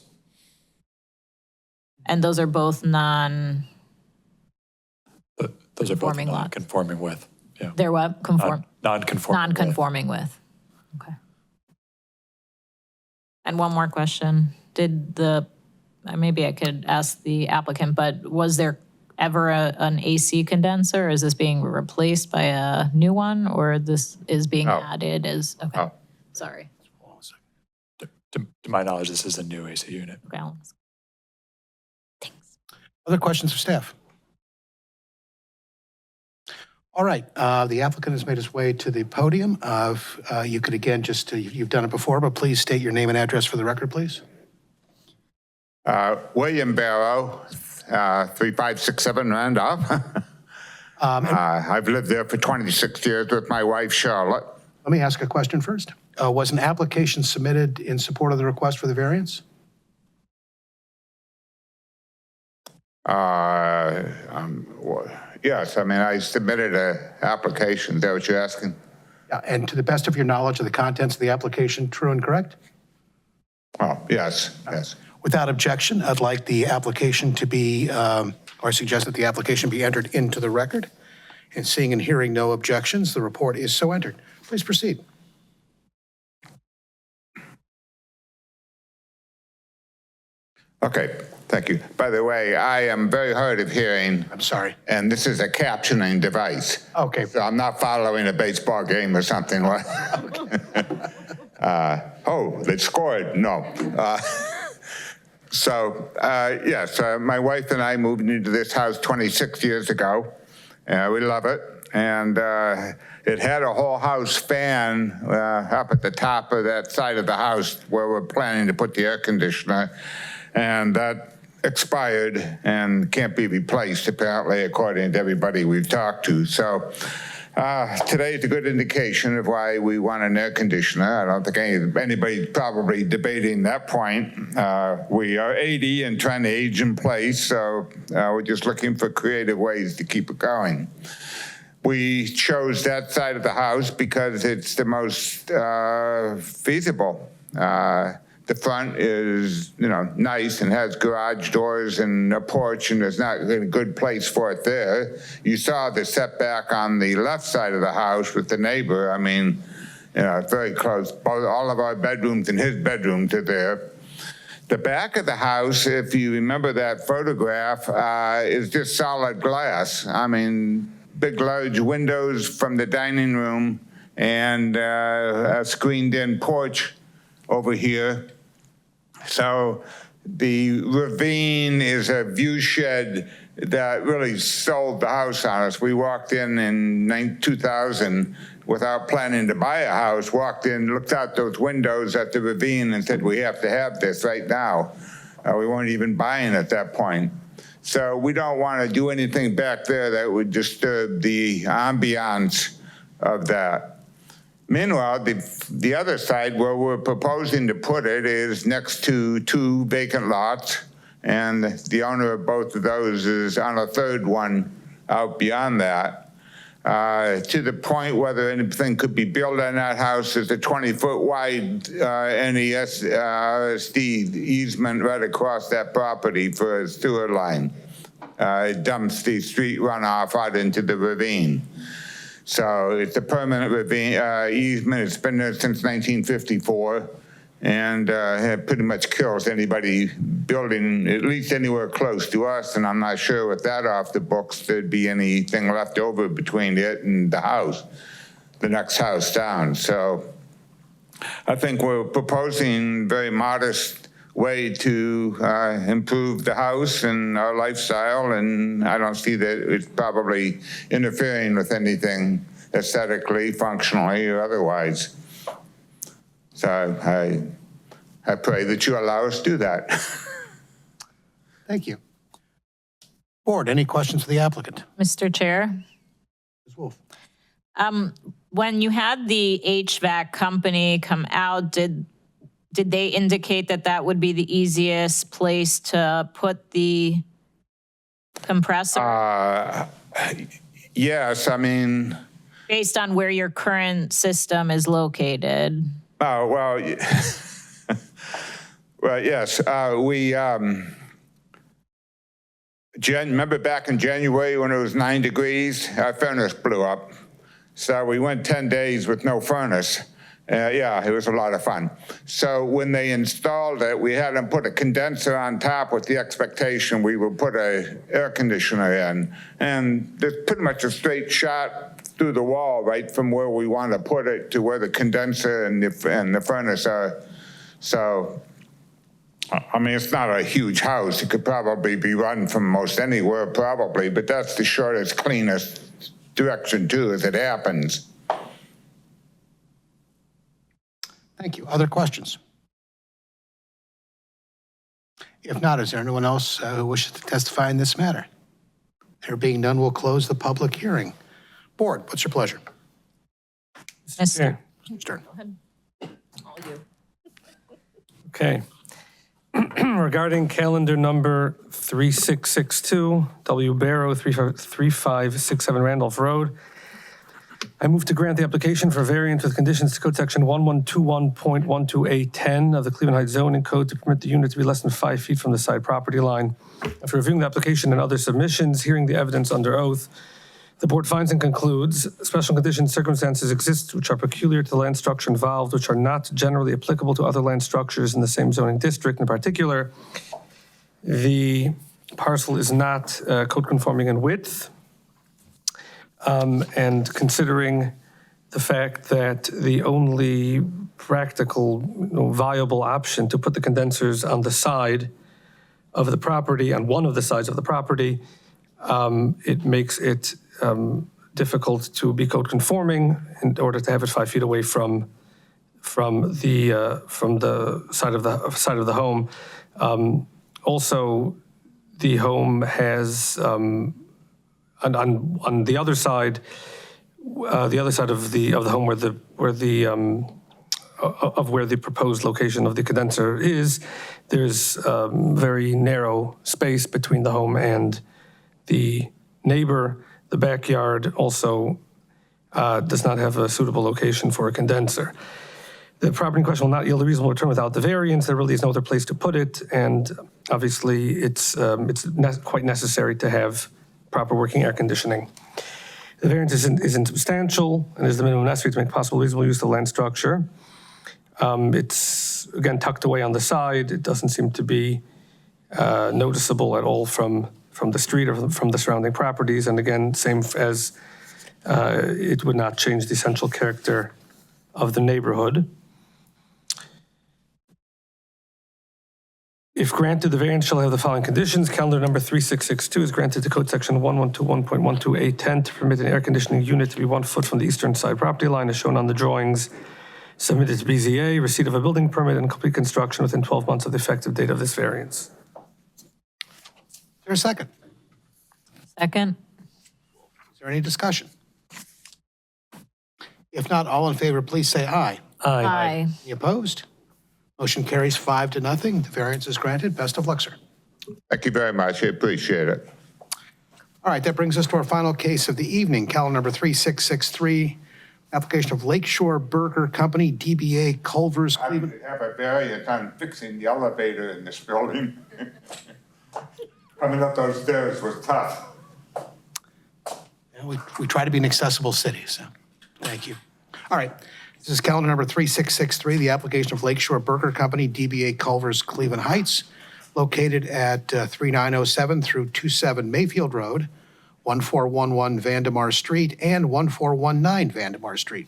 And those are both Those are both Conforming lots. non-conforming with, yeah. they're what? Conform? Non-conforming with. Non-conforming with. Okay. And one more question. Maybe I could ask the applicant, but was there ever an AC condenser? Is this being replaced by a new one, or this is being added as, okay, Oh. sorry. To my knowledge, this is a new AC unit. Okay, I'll ask. Other questions of staff? All right, the applicant has made his way to the podium. You could again you've done it before, but please state your name and address for the record, please. William Barrow, 3567 Randolph. I've lived there for 26 years with my wife, Charlotte. Let me ask a question first. Was an application submitted in support of the request for the variance? Yes, I mean, I submitted an application. Is that what you're asking? Yeah, and to the best of your knowledge of the contents of the application, true and correct? Oh, yes, yes. Without objection, I'd like the application to be, or suggest that the application be entered into the record. And seeing and hearing no objections, the report is so entered. Please proceed. Okay, thank you. By the way, I am very hard of hearing. I'm sorry. And this is a captioning device. Okay. So I'm not following a baseball game or something like. They scored. No. Yes, my wife and I moved into this house 26 years ago. We love it. And it had a whole house fan up at the top of that side of the house where we're planning to put the air conditioner. And that expired and can't be replaced, apparently, according to everybody we've talked to. So today is a good indication of why we want an air conditioner. I don't think anybody's probably debating that point. We are 80 and trying to age in place, so we're just looking for creative ways to keep it going. We chose that side of the house because it's the most feasible. The front is, nice and has garage doors and a porch, and there's not a good place for it there. You saw the setback on the left side of the house with the neighbor. I mean, it's very close. All of our bedrooms and his bedrooms are there. The back of the house, if you remember that photograph, is just solid glass. I mean, big, large windows from the dining room and a screened-in porch over here. So the ravine is a view shed that really sold the house on us. We walked in 2000 without planning to buy a house, walked in, looked out those windows at the ravine and said, we have to have this right now. We weren't even buying at that point. So we don't want to do anything back there that would disturb the ambiance of that. Meanwhile, the other side where we're proposing to put it is next to 2 vacant lots, and the owner of both of those is on a third one out beyond that. To the point whether anything could be built on that house is a 20-foot wide NESD easement right across that property for a sewer line. It dumps the street runoff out into the ravine. So it's a permanent ravine easement. It's been there since 1954, and it pretty much kills anybody building at least anywhere close to us. And I'm not sure with that off the books there'd be anything left over between it and the house, the next house down. So I think we're proposing very modest way to improve the house and our lifestyle, and I don't see that it's probably interfering with anything aesthetically, functionally, or otherwise. So I pray that you allow us to do that. Thank you. Board, any questions for the applicant? Mr. Chair? Ms. Wolf. When you had the HVAC company come out, did they indicate that that would be the easiest place to put the compressor? Yes, I mean. Based on where your current system is located? Oh, well, Well, yes, remember back in January when it was 9 degrees? Our furnace blew up. So we went 10 days with no furnace. Yeah, it was a lot of fun. So when they installed it, we had them put a condenser on top with the expectation we would put an air conditioner in. And there's pretty much a straight shot through the wall right from where we want to put it to where the condenser and the furnace are. So, I mean, it's not a huge house. It could probably be run from most anywhere, probably, but that's the shortest, cleanest direction, too, as it happens. Thank you. Other questions? If not, is there anyone else who wishes to testify in this matter? There being none, we'll close the public hearing. Board, what's your pleasure? Mr. Stern. All you. Okay. Regarding calendar number 3662, W. Barrow, 3567 Randolph Road, I move to grant the application for variance with conditions to code section 1121.12A10 of the Cleveland Heights zoning code to permit the unit to be less than 5 feet from the side property line. After reviewing the application and other submissions, hearing the evidence under oath, the board finds and concludes special conditions, circumstances exist which are peculiar to the land structure involved, which are not generally applicable to other land structures in the same zoning district. In particular, the parcel is not code conforming in width. And considering the fact that the only practical, viable option to put the condensers on the side of the property, on one of the sides of the property, it makes it difficult to be code conforming in order to have it 5 feet away from the side of the home. Also, the home has on the other side of the home where the proposed location of the condenser is, there's very narrow space between the home and the neighbor. The backyard also does not have a suitable location for a condenser. The property in question will not yield a reasonable return without the variance. There really is no other place to put it, and obviously it's quite necessary to have proper working air conditioning. The variance is insubstantial and is the minimum necessary to make possible reasonable use of the land structure. It's, again, tucked away on the side. It doesn't seem to be noticeable at all from the street or from the surrounding properties. And again, same as it would not change the essential character of the neighborhood. If granted, the variance shall have the following conditions. Calendar number 3662 is granted to code section 1121.12A10 to permit an air conditioning unit to be 1 foot from the eastern side property line as shown on the drawings submitted to BZA, receipt of a building permit, and complete construction within 12 months of the effective date of this variance. Is there a second? Second. Is there any discussion? If not, all in favor, please say aye. Aye. Any opposed? Motion carries 5-0. The variance is granted. Best of luck, sir. Thank you very much. I appreciate it. All right, that brings us to our final case of the evening, calendar number 3663, application of Lakeshore Burger Company, DBA Culver's, Cleveland. I have a variance on fixing the elevator in this building. Coming up those stairs was tough. We try to be an accessible city, so thank you. All right, this is calendar number 3663, the application of Lakeshore Burger Company, DBA Culver's, Cleveland Heights, located at 3907 through 27 Mayfield Road, 1411 Vandemar Street, and 1419 Vandemar Street,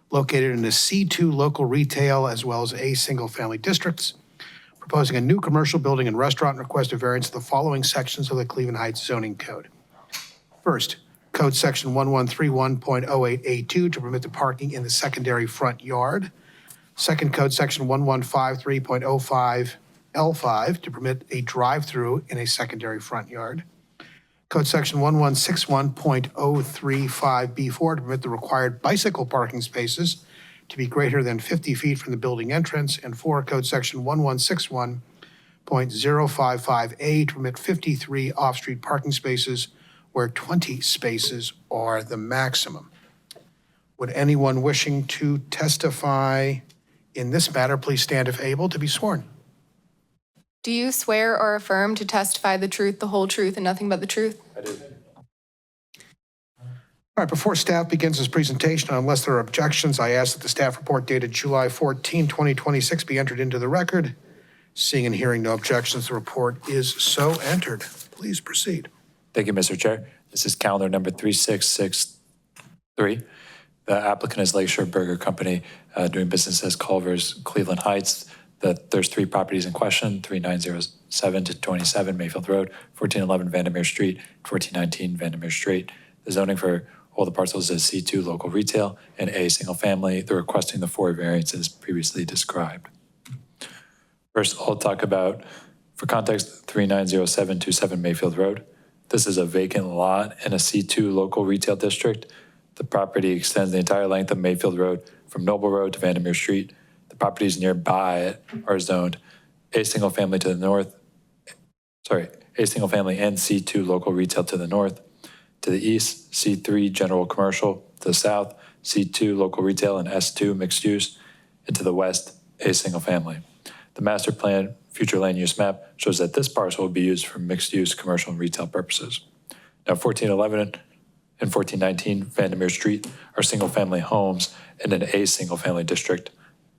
located in the C2 local retail as well as A single-family districts, proposing a new commercial building and restaurant, and request a variance of the following sections of the Cleveland Heights zoning code. First, Code Section 1131.08A2 to permit the parking in the secondary front yard. Second, Code Section 1153.05L5 to permit a drive-through in a secondary front yard. Code Section 1161.035B4 to permit the required bicycle parking spaces to be greater than 50 feet from the building entrance. And 4, Code Section 1161.055A to permit 53 off-street parking spaces where 20 spaces are the maximum. Would anyone wishing to testify in this matter please stand if able to be sworn? Do you swear or affirm to testify the truth, the whole truth, and nothing but the truth? I do. All right, before staff begins its presentation, unless there are objections, I ask that the staff report dated July 14, 2026 be entered into the record. Seeing and hearing no objections, the report is so entered. Please proceed. Thank you, Mr. Chair. This is calendar number 3663. The applicant is Lakeshore Burger Company, doing business as Culver's Cleveland Heights. There's 3 properties in question, 3907 to 27 Mayfield Road, 1411 Vandermeer Street, 1419 Vandermeer Street. The zoning for all the parcels is C2 local retail and A single family. They're requesting the 4 variances previously described. First, I'll talk about, for context, 390727 Mayfield Road. This is a vacant lot in a C2 local retail district. The property extends the entire length of Mayfield Road from Noble Road to Vandermeer Street. The properties nearby it are zoned A single family to the north, A single family and C2 local retail to the north. To the east, C3 general commercial. To the south, C2 local retail and S2 mixed use. And to the west, A single family. The master plan future land use map shows that this parcel will be used for mixed use commercial and retail purposes. Now 1411 and 1419 Vandermeer Street are single family homes in an A single family district.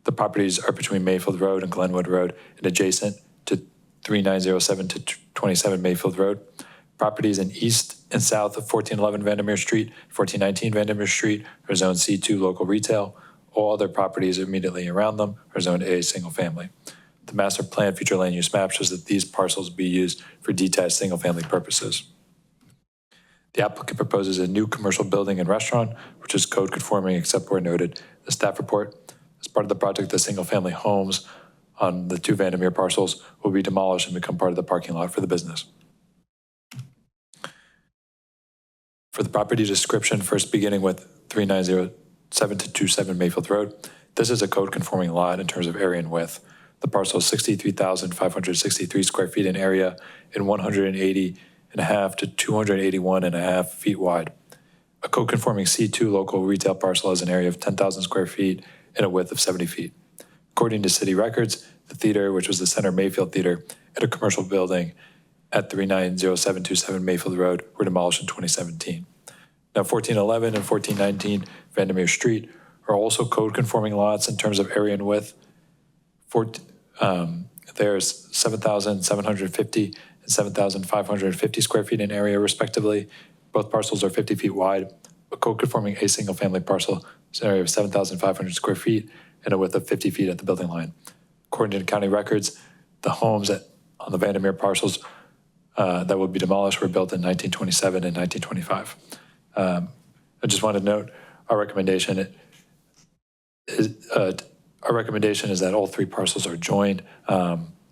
The properties are between Mayfield Road and Glenwood Road and adjacent to 3907 to 27 Mayfield Road. Properties in east and south of 1411 Vandermeer Street, 1419 Vandermeer Street are zoned C2 local retail. All other properties immediately around them are zoned A single family. The master plan future land use map shows that these parcels will be used for detached single family purposes. The applicant proposes a new commercial building and restaurant, which is code conforming except where noted. The staff report, as part of the project, the single family homes on the 2 Vandermeer parcels will be demolished and become part of the parking lot for the business. For the property description, first beginning with 3907 to 27 Mayfield Road, this is a code conforming lot in terms of area and width. The parcel is 63,563 square feet in area and 180.5 to 281.5 feet wide. A code conforming C2 local retail parcel has an area of 10,000 square feet and a width of 70 feet. According to city records, the theater, which was the Center Mayfield Theater, and a commercial building at 390727 Mayfield Road were demolished in 2017. Now 1411 and 1419 Vandermeer Street are also code conforming lots in terms of area and width. There's 7,750 and 7,550 square feet in area respectively. Both parcels are 50 feet wide. A code conforming A single family parcel is an area of 7,500 square feet and a width of 50 feet at the building line. According to county records, the homes on the Vandermeer parcels that would be demolished were built in 1927 and 1925. I just want to note our recommendation is that all 3 parcels are joined,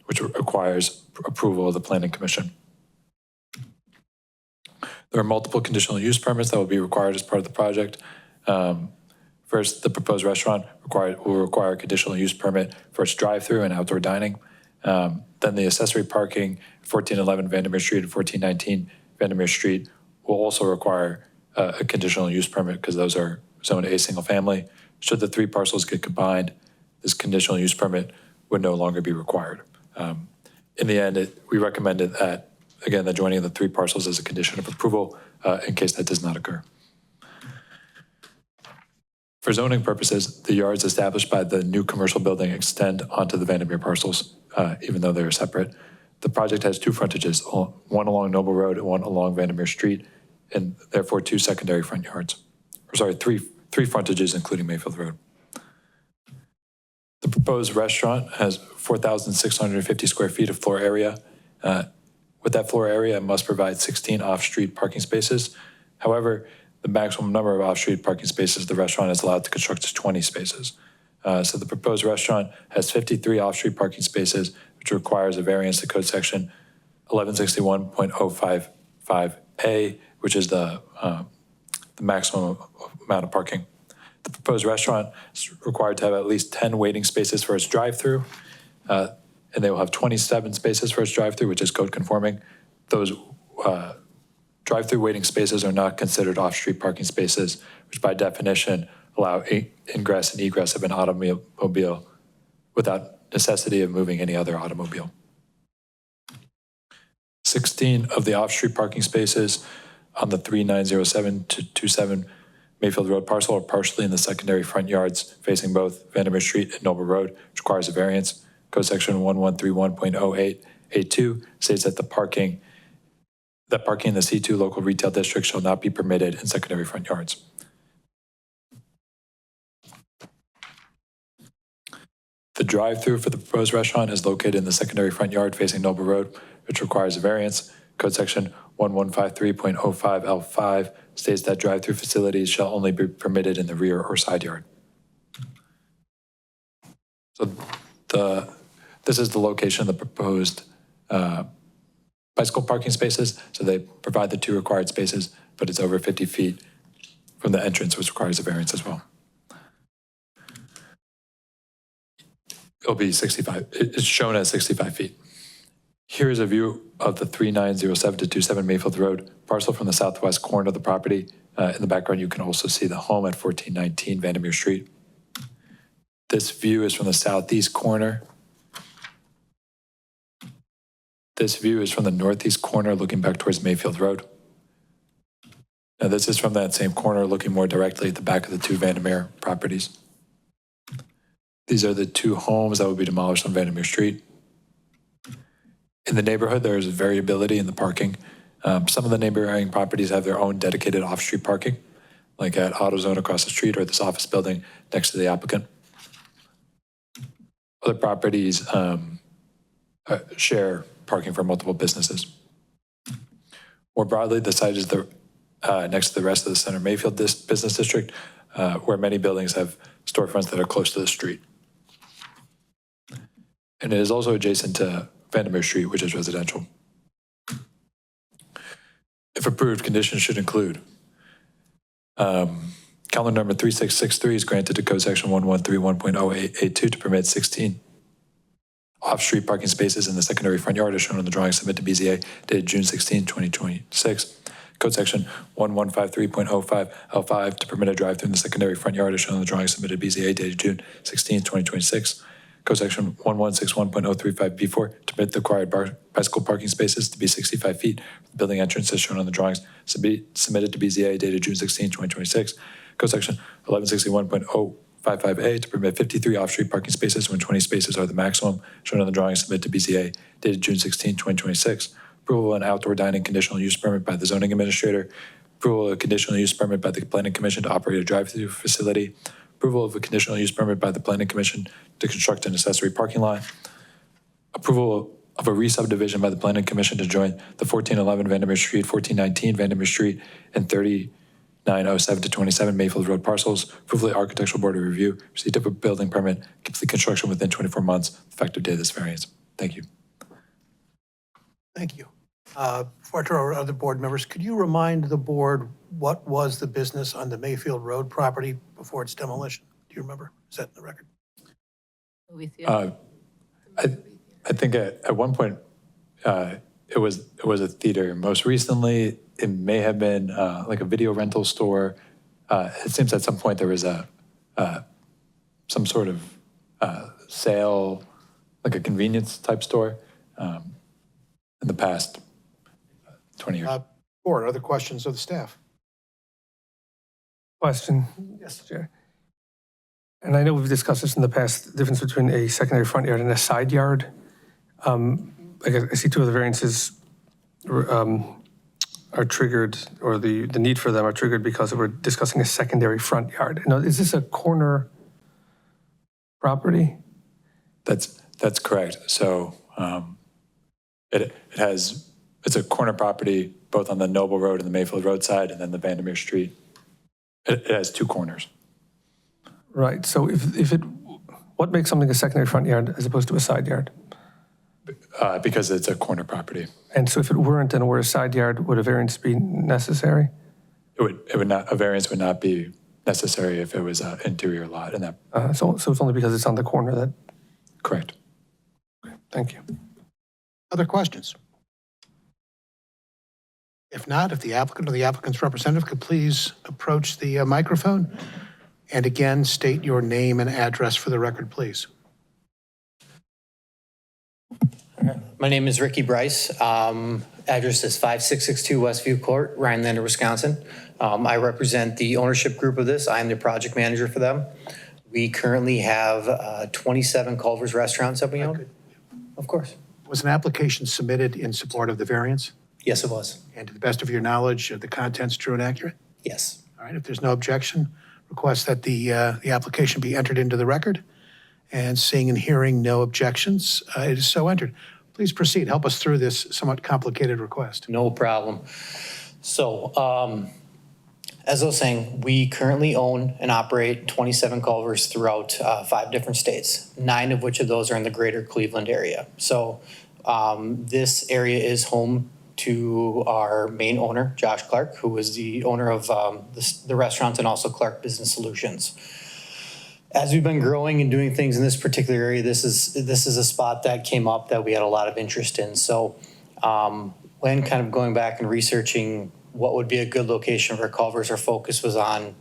which requires approval of the Planning Commission. There are multiple conditional use permits that will be required as part of the project. First, the proposed restaurant will require a conditional use permit for its drive-through and outdoor dining. Then the accessory parking, 1411 Vandermeer Street and 1419 Vandermeer Street will also require a conditional use permit because those are zoned A single family. Should the 3 parcels get combined, this conditional use permit would no longer be required. In the end, we recommended that, again, the joining of the 3 parcels as a condition of approval in case that does not occur. For zoning purposes, the yards established by the new commercial building extend onto the Vandermeer parcels, even though they are separate. The project has 2 frontages, one along Noble Road and one along Vandermeer Street, and therefore 2 secondary front yards. Or sorry, three frontages, including Mayfield Road. The proposed restaurant has 4,650 square feet of floor area. With that floor area, it must provide 16 off-street parking spaces. However, the maximum number of off-street parking spaces the restaurant is allowed to construct is 20 spaces. So the proposed restaurant has 53 off-street parking spaces, which requires a variance to code section 1161.055A, which is the maximum amount of parking. The proposed restaurant is required to have at least 10 waiting spaces for its drive-through, and they will have 27 spaces for its drive-through, which is code conforming. Those drive-through waiting spaces are not considered off-street parking spaces, which by definition allow ingress and egress of an automobile without necessity of moving any other automobile. 16 of the off-street parking spaces on the 3907 to 27 Mayfield Road parcel are partially in the secondary front yards facing both Vandermeer Street and Noble Road, which requires a variance. Code section 1131.08A2 states that parking in the C2 local retail district shall not be permitted in secondary front yards. The drive-through for the proposed restaurant is located in the secondary front yard facing Noble Road, which requires a variance. Code section 1153.05L5 states that drive-through facilities shall only be permitted in the rear or side yard. So this is the location of the proposed bicycle parking spaces. So they provide the 2 required spaces, but it's over 50 feet from the entrance, which requires a variance as well. It'll be 65, it's shown as 65 feet. Here is a view of the 3907 to 27 Mayfield Road parcel from the southwest corner of the property. In the background, you can also see the home at 1419 Vandermeer Street. This view is from the southeast corner. This view is from the northeast corner looking back towards Mayfield Road. Now this is from that same corner looking more directly at the back of the 2 Vandermeer properties. These are the 2 homes that will be demolished on Vandermeer Street. In the neighborhood, there is variability in the parking. Some of the neighboring properties have their own dedicated off-street parking, like at AutoZone across the street or this office building next to the applicant. Other properties share parking for multiple businesses. More broadly, the site is next to the rest of the Center Mayfield Business District, where many buildings have storefronts that are close to the street. And it is also adjacent to Vandermeer Street, which is residential. If approved, conditions should include calendar number 3663 is granted to code section 1131.08A2 to permit 16 off-street parking spaces in the secondary front yard as shown on the drawing submitted to BZA dated June 16, 2026. Code section 1153.05L5 to permit a drive-through in the secondary front yard as shown on the drawing submitted to BZA dated June 16, 2026. Code section 1161.035B4 to permit the required bicycle parking spaces to be 65 feet from the building entrance as shown on the drawings submitted to BZA dated June 16, 2026. Code section 1161.055A to permit 53 off-street parking spaces when 20 spaces are the maximum shown on the drawings submitted to BZA dated June 16, 2026. Approval of an outdoor dining conditional use permit by the zoning administrator. Approval of a conditional use permit by the planning commission to operate a drive-through facility. Approval of a conditional use permit by the planning commission to construct an accessory parking lot. Approval of a re-subdivision by the planning commission to join the 1411 Vandermeer Street, 1419 Vandermeer Street, and 3907 to 27 Mayfield Road parcels. Approval of the architectural board of review. Receipt of a building permit. Complete construction within 24 months. Effective date of this variance. Thank you. Thank you. Before I turn over to other board members, could you remind the board what was the business on the Mayfield Road property before its demolition? Do you remember? Is that in the record? I think at one point it was a theater. Most recently, it may have been like a video rental store. It seems at some point there was some sort of sale, like a convenience type store in the past 20 years. Board, other questions of the staff? Question. Yes, Chair. And I know we've discussed this in the past, the difference between a secondary front yard and a side yard. I see 2 of the variances are triggered, or the need for them are triggered because we're discussing a secondary front yard. Now, is this a corner property? That's correct. So it's a corner property both on the Noble Road and the Mayfield Road side, and then the Vandermeer Street. It has 2 corners. Right. So what makes something a secondary front yard as opposed to a side yard? Because it's a corner property. And so if it weren't and were a side yard, would a variance be necessary? It would not. A variance would not be necessary if it was an interior lot. And that. So it's only because it's on the corner that. Correct. Okay, thank you. Other questions? If not, if the applicant or the applicant's representative could please approach the microphone and again state your name and address for the record, please. My name is Ricky Bryce, Address is 5662 Westview Court, Rhinelander, Wisconsin. I represent the ownership group of this. I am the project manager for them. We currently have 27 Culver's restaurants that we own. Of course. Was an application submitted in support of the variance? Yes, it was. And to the best of your knowledge, are the contents true and accurate? Yes. All right, if there's no objection, request that the application be entered into the record. And seeing and hearing no objections, it is so entered. Please proceed. Help us through this somewhat complicated request. No problem. So, as I was saying, we currently own and operate 27 Culvers throughout 5 different states, 9 of which of those are in the greater Cleveland area. So this area is home to our main owner, Josh Clark, who is the owner of the restaurant and also Clark Business Solutions. As we've been growing and doing things in this particular area, this is a spot that came up that we had a lot of interest in. So when kind of going back and researching what would be a good location for Culver's, our focus was on,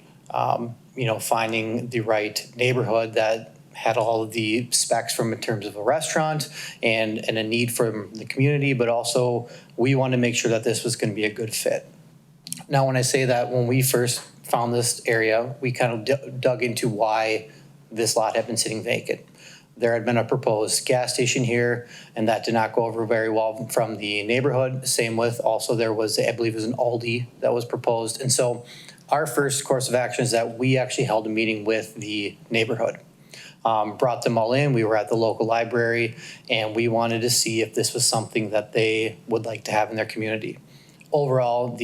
finding the right neighborhood that had all of the specs from in terms of a restaurant and a need from the community, but also we wanted to make sure that this was going to be a good fit. Now, when I say that, when we first found this area, we kind of dug into why this lot had been sitting vacant. There had been a proposed gas station here, and that did not go over very well from the neighborhood. Same with also there was, I believe it was an Aldi that was proposed. And so our first course of action is that we actually held a meeting with the neighborhood. Brought them all in. We were at the local library, and we wanted to see if this was something that they would like to have in their community. Overall,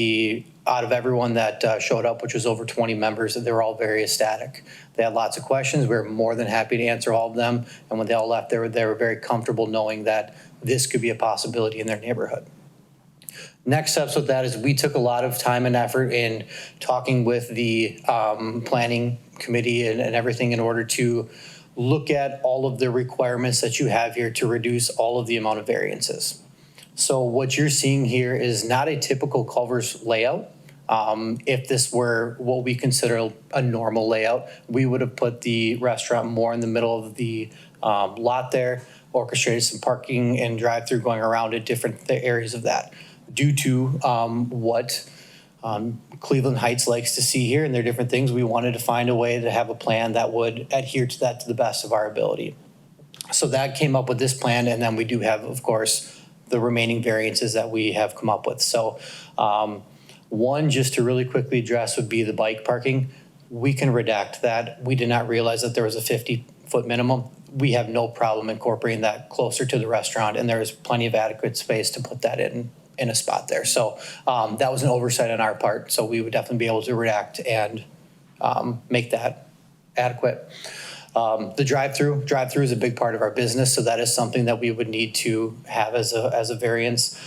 out of everyone that showed up, which was over 20 members, they were all very ecstatic. They had lots of questions. We were more than happy to answer all of them. And when they all left, they were very comfortable knowing that this could be a possibility in their neighborhood. Next steps with that is we took a lot of time and effort in talking with the planning committee and everything in order to look at all of the requirements that you have here to reduce all of the amount of variances. So what you're seeing here is not a typical Culver's layout. If this were what we consider a normal layout, we would have put the restaurant more in the middle of the lot there, orchestrated some parking and drive-through going around at different areas of that. Due to what Cleveland Heights likes to see here and their different things, we wanted to find a way to have a plan that would adhere to that to the best of our ability. So that came up with this plan, and then we do have, of course, the remaining variances that we have come up with. So one, just to really quickly address, would be the bike parking. We can redact that. We did not realize that there was a 50-foot minimum. We have no problem incorporating that closer to the restaurant, and there is plenty of adequate space to put that in a spot there. So that was an oversight on our part. So we would definitely be able to redact and make that adequate. The drive-through is a big part of our business, so that is something that we would need to have as a variance.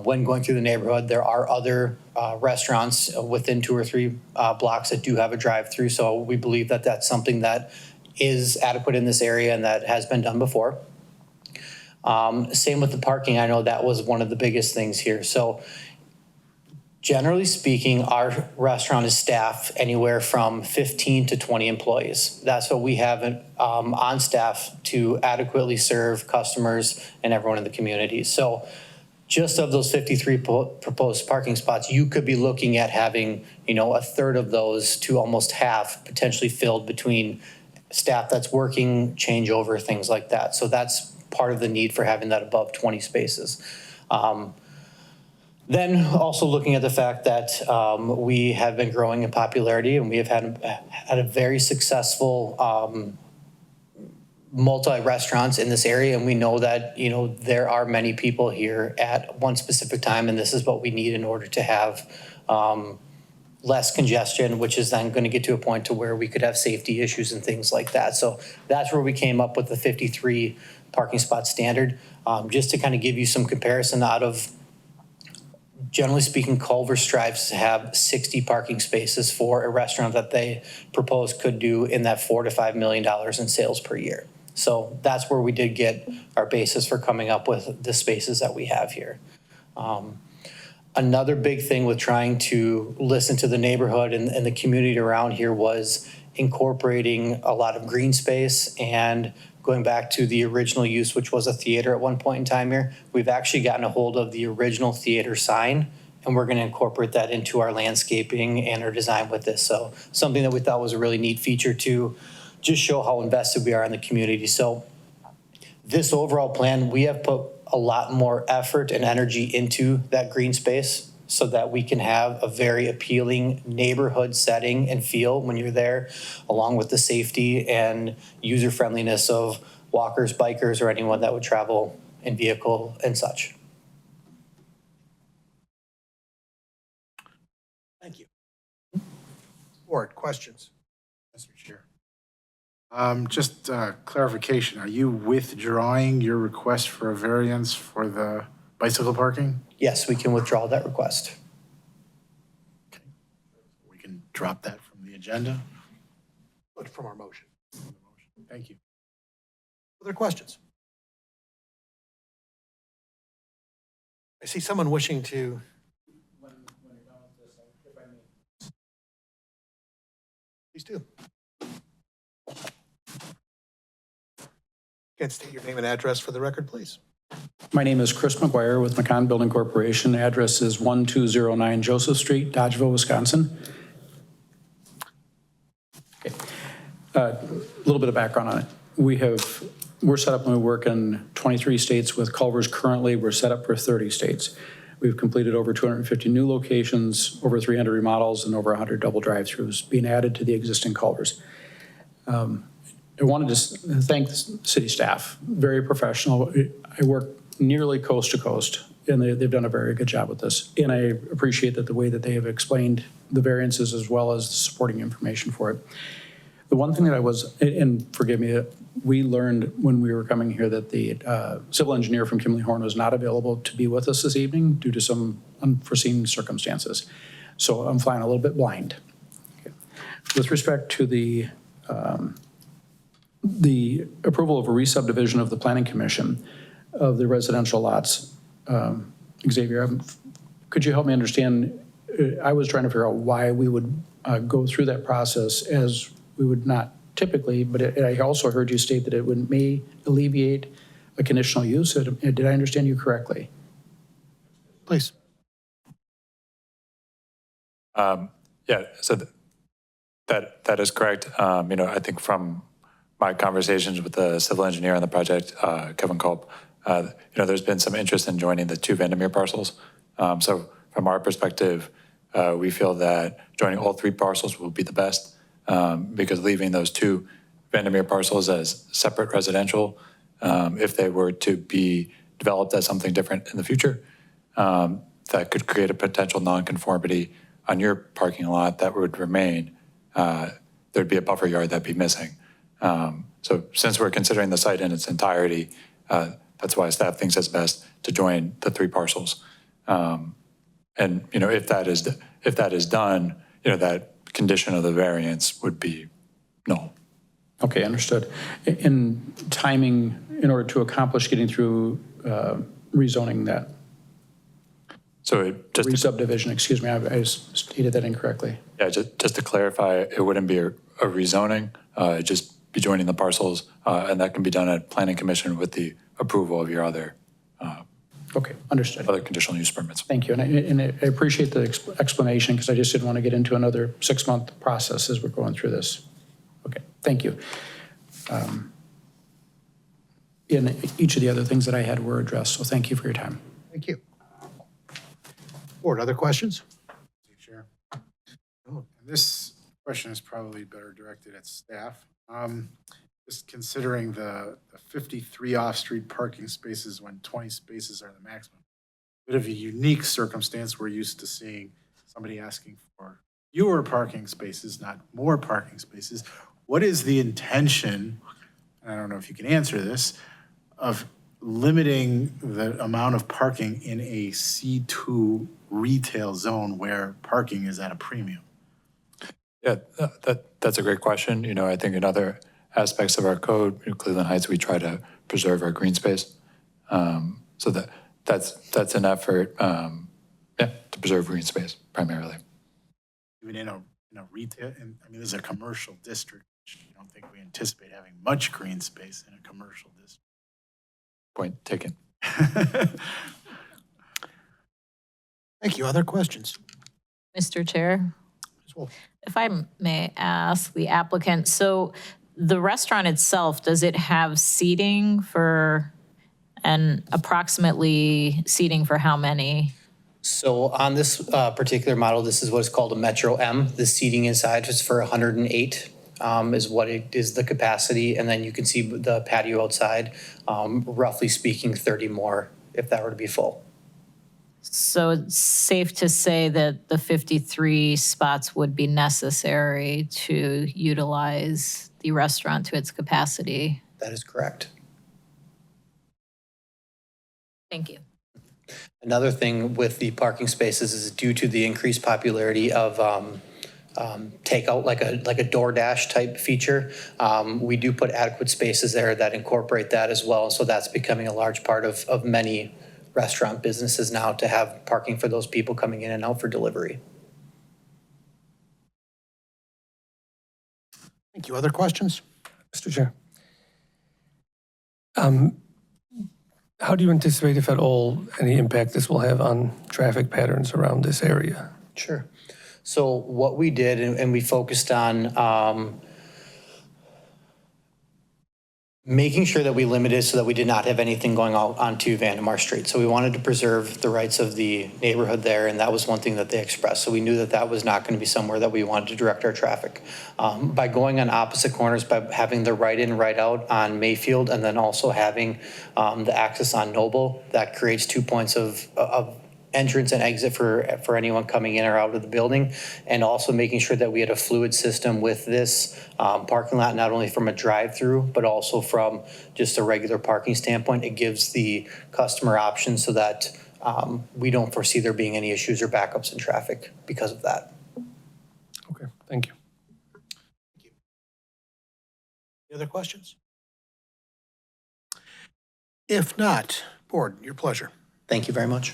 When going through the neighborhood, there are other restaurants within 2 or 3 blocks that do have a drive-through, so we believe that that's something that is adequate in this area and that has been done before. Same with the parking. I know that was one of the biggest things here. So generally speaking, our restaurant is staffed anywhere from 15 to 20 employees. That's what we have on staff to adequately serve customers and everyone in the community. So just of those 53 proposed parking spots, you could be looking at having, a third of those to almost half potentially filled between staff that's working, changeover, things like that. So that's part of the need for having that above 20 spaces. Then also looking at the fact that we have been growing in popularity and we have had a very successful multi-restaurants in this area, and we know that there are many people here at one specific time, and this is what we need in order to have less congestion, which is then going to get to a point to where we could have safety issues and things like that. So that's where we came up with the 53 parking spot standard. Just to kind of give you some comparison, out of, generally speaking, Culver strives to have 60 parking spaces for a restaurant that they propose could do in that $4 to $5 million in sales per year. So that's where we did get our basis for coming up with the spaces that we have here. Another big thing with trying to listen to the neighborhood and the community around here was incorporating a lot of green space and going back to the original use, which was a theater at one point in time here. We've actually gotten a hold of the original theater sign, and we're going to incorporate that into our landscaping and our design with this. So something that we thought was a really neat feature to just show how invested we are in the community. So this overall plan, we have put a lot more effort and energy into that green space so that we can have a very appealing neighborhood setting and feel when you're there, along with the safety and user friendliness of walkers, bikers, or anyone that would travel in vehicle and such. Thank you. Board, questions? Mr. Chair. Just clarification, are you withdrawing your request for a variance for the bicycle parking? Yes, we can withdraw that request. We can drop that from the agenda. But from our motion. Thank you. Other questions? I see someone wishing to. Please do. Can state your name and address for the record, please. My name is Chris McGuire with McCann Building Corporation. The address is 1209 Joseph Street, Dodgeville, Wisconsin. Okay. A little bit of background on it. We're set up and we work in 23 states with Culver's. Currently, we're set up for 30 states. We've completed over 250 new locations, over 300 remodels, and over 100 double drive-throughs being added to the existing Culver's. I wanted to thank the city staff, very professional. I work nearly coast to coast, and they've done a very good job with this. And I appreciate that the way that they have explained the variances as well as the supporting information for it. The one thing that I was, and forgive me, we learned when we were coming here that the civil engineer from Kimley Horn was not available to be with us this evening due to some unforeseen circumstances. So I'm flying a little bit blind. Okay. With respect to the approval of a re-subdivision of the Planning Commission of the residential lots, Xavier, could you help me understand? I was trying to figure out why we would go through that process, as we would not typically, but I also heard you state that it may alleviate a conditional use. Did I understand you correctly? Please. Yeah, so that is correct. I think from my conversations with the civil engineer on the project, Kevin Culp, there's been some interest in joining the two Vandermeer parcels. So from our perspective, we feel that joining all three parcels will be the best, because leaving those two Vandermeer parcels as separate residential, if they were to be developed as something different in the future, that could create a potential nonconformity on your parking lot that would remain. There'd be a buffer yard that'd be missing. So since we're considering the site in its entirety, that's why staff thinks it's best to join the three parcels. And if that is done, that condition of the variance would be null. Okay, understood. In timing, in order to accomplish getting through rezoning that. So just re-subdivision, excuse me, I stated that incorrectly. Yeah, just to clarify, it wouldn't be a rezoning, it'd just be joining the parcels, and that can be done at Planning Commission with the approval of your other okay, understood. Other conditional use permits. Thank you, and I appreciate the explanation, because I just didn't want to get into another 6-month process as we're going through this. Okay, thank you. And each of the other things that I had were addressed, so thank you for your time. Thank you. Board, other questions? Chair. This question is probably better directed at staff. Just considering the 53 off-street parking spaces when 20 spaces are the maximum. Bit of a unique circumstance. We're used to seeing somebody asking for fewer parking spaces, not more parking spaces. What is the intention, and I don't know if you can answer this, of limiting the amount of parking in a C2 retail zone where parking is at a premium? Yeah, that's a great question. I think in other aspects of our code, Cleveland Heights, we try to preserve our green space. So that's an effort, to preserve green space primarily. Even in a retail, this is a commercial district. I don't think we anticipate having much green space in a commercial district. Point taken. Thank you. Other questions? Mr. Chair, Ms. Wolf? if I may ask the applicant, so the restaurant itself, does it have seating for, and approximately seating for how many? So on this particular model, this is what's called a Metro M. The seating inside is for 108 is what it is, the capacity. And then you can see the patio outside, roughly speaking, 30 more if that were to be full. So it's safe to say that the 53 spots would be necessary to utilize the restaurant to its capacity? That is correct. Thank you. Another thing with the parking spaces is due to the increased popularity of takeout, like a DoorDash type feature. We do put adequate spaces there that incorporate that as well. So that's becoming a large part of many restaurant businesses now, to have parking for those people coming in and out for delivery. Thank you. Other questions? Mr. Chair. How do you anticipate, if at all, any impact this will have on traffic patterns around this area? Sure. So what we did, and we focused on making sure that we limited so that we did not have anything going out onto Vandemar Street. So we wanted to preserve the rights of the neighborhood there, and that was one thing that they expressed. So we knew that that was not going to be somewhere that we wanted to direct our traffic. By going on opposite corners, by having the right in, right out on Mayfield, and then also having the access on Noble, that creates 2 points of entrance and exit for anyone coming in or out of the building, and also making sure that we had a fluid system with this parking lot, not only from a drive-through, but also from just a regular parking standpoint. It gives the customer options so that we don't foresee there being any issues or backups in traffic because of that. Okay, thank you. Any other questions? If not, board, your pleasure. Thank you very much.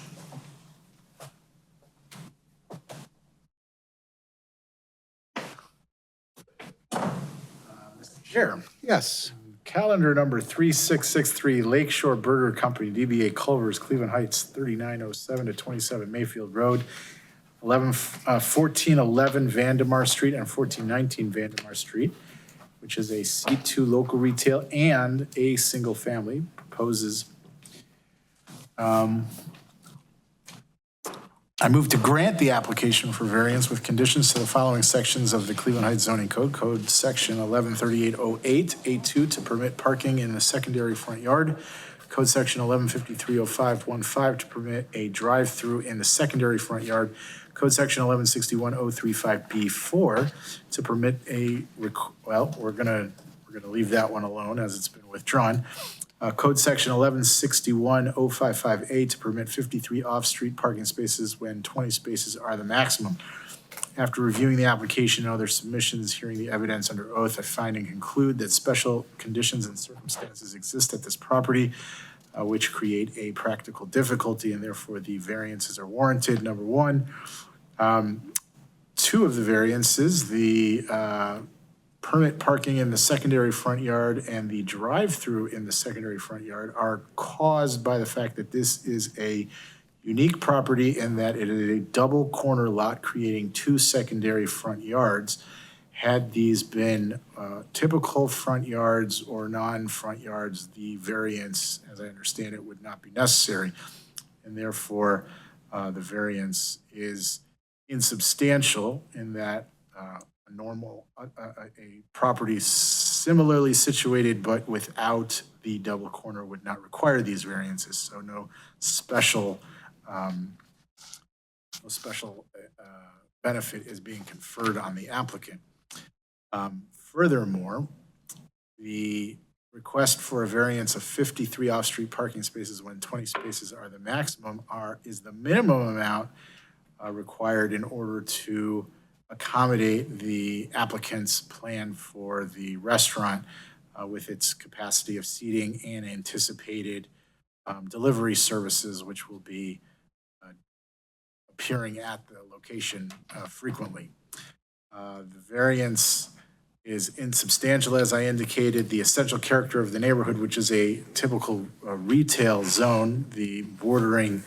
Chair, Yes. calendar number 3663, Lakeshore Burger Company, DBA Culver's, Cleveland Heights, 3907 to 27 Mayfield Road, 1411 Vandemar Street and 1419 Vandemar Street, which is a C2 local retail and a single family, proposes. I move to grant the application for variance with conditions to the following sections of the Cleveland Heights zoning code. Code section 113808, A2, to permit parking in the secondary front yard. Code section 11530515, to permit a drive-through in the secondary front yard. Code section 1161.035B4, to permit a, well, we're gonna leave that one alone as it's been withdrawn. Code section 1161.055A, to permit 53 off-street parking spaces when 20 spaces are the maximum. After reviewing the application and other submissions, hearing the evidence under oath, I find and conclude that special conditions and circumstances exist at this property which create a practical difficulty, and therefore the variances are warranted. Number one, two of the variances, the permit parking in the secondary front yard and the drive-through in the secondary front yard, are caused by the fact that this is a unique property in that it is a double corner lot creating two secondary front yards. Had these been typical front yards or non-front yards, the variance, as I understand it, would not be necessary. And therefore, the variance is insubstantial in that a property similarly situated but without the double corner would not require these variances. So no special benefit is being conferred on the applicant. Furthermore, the request for a variance of 53 off-street parking spaces when 20 spaces are the maximum is the minimum amount required in order to accommodate the applicant's plan for the restaurant with its capacity of seating and anticipated delivery services, which will be appearing at the location frequently. The variance is insubstantial, as I indicated. The essential character of the neighborhood, which is a typical retail zone, the bordering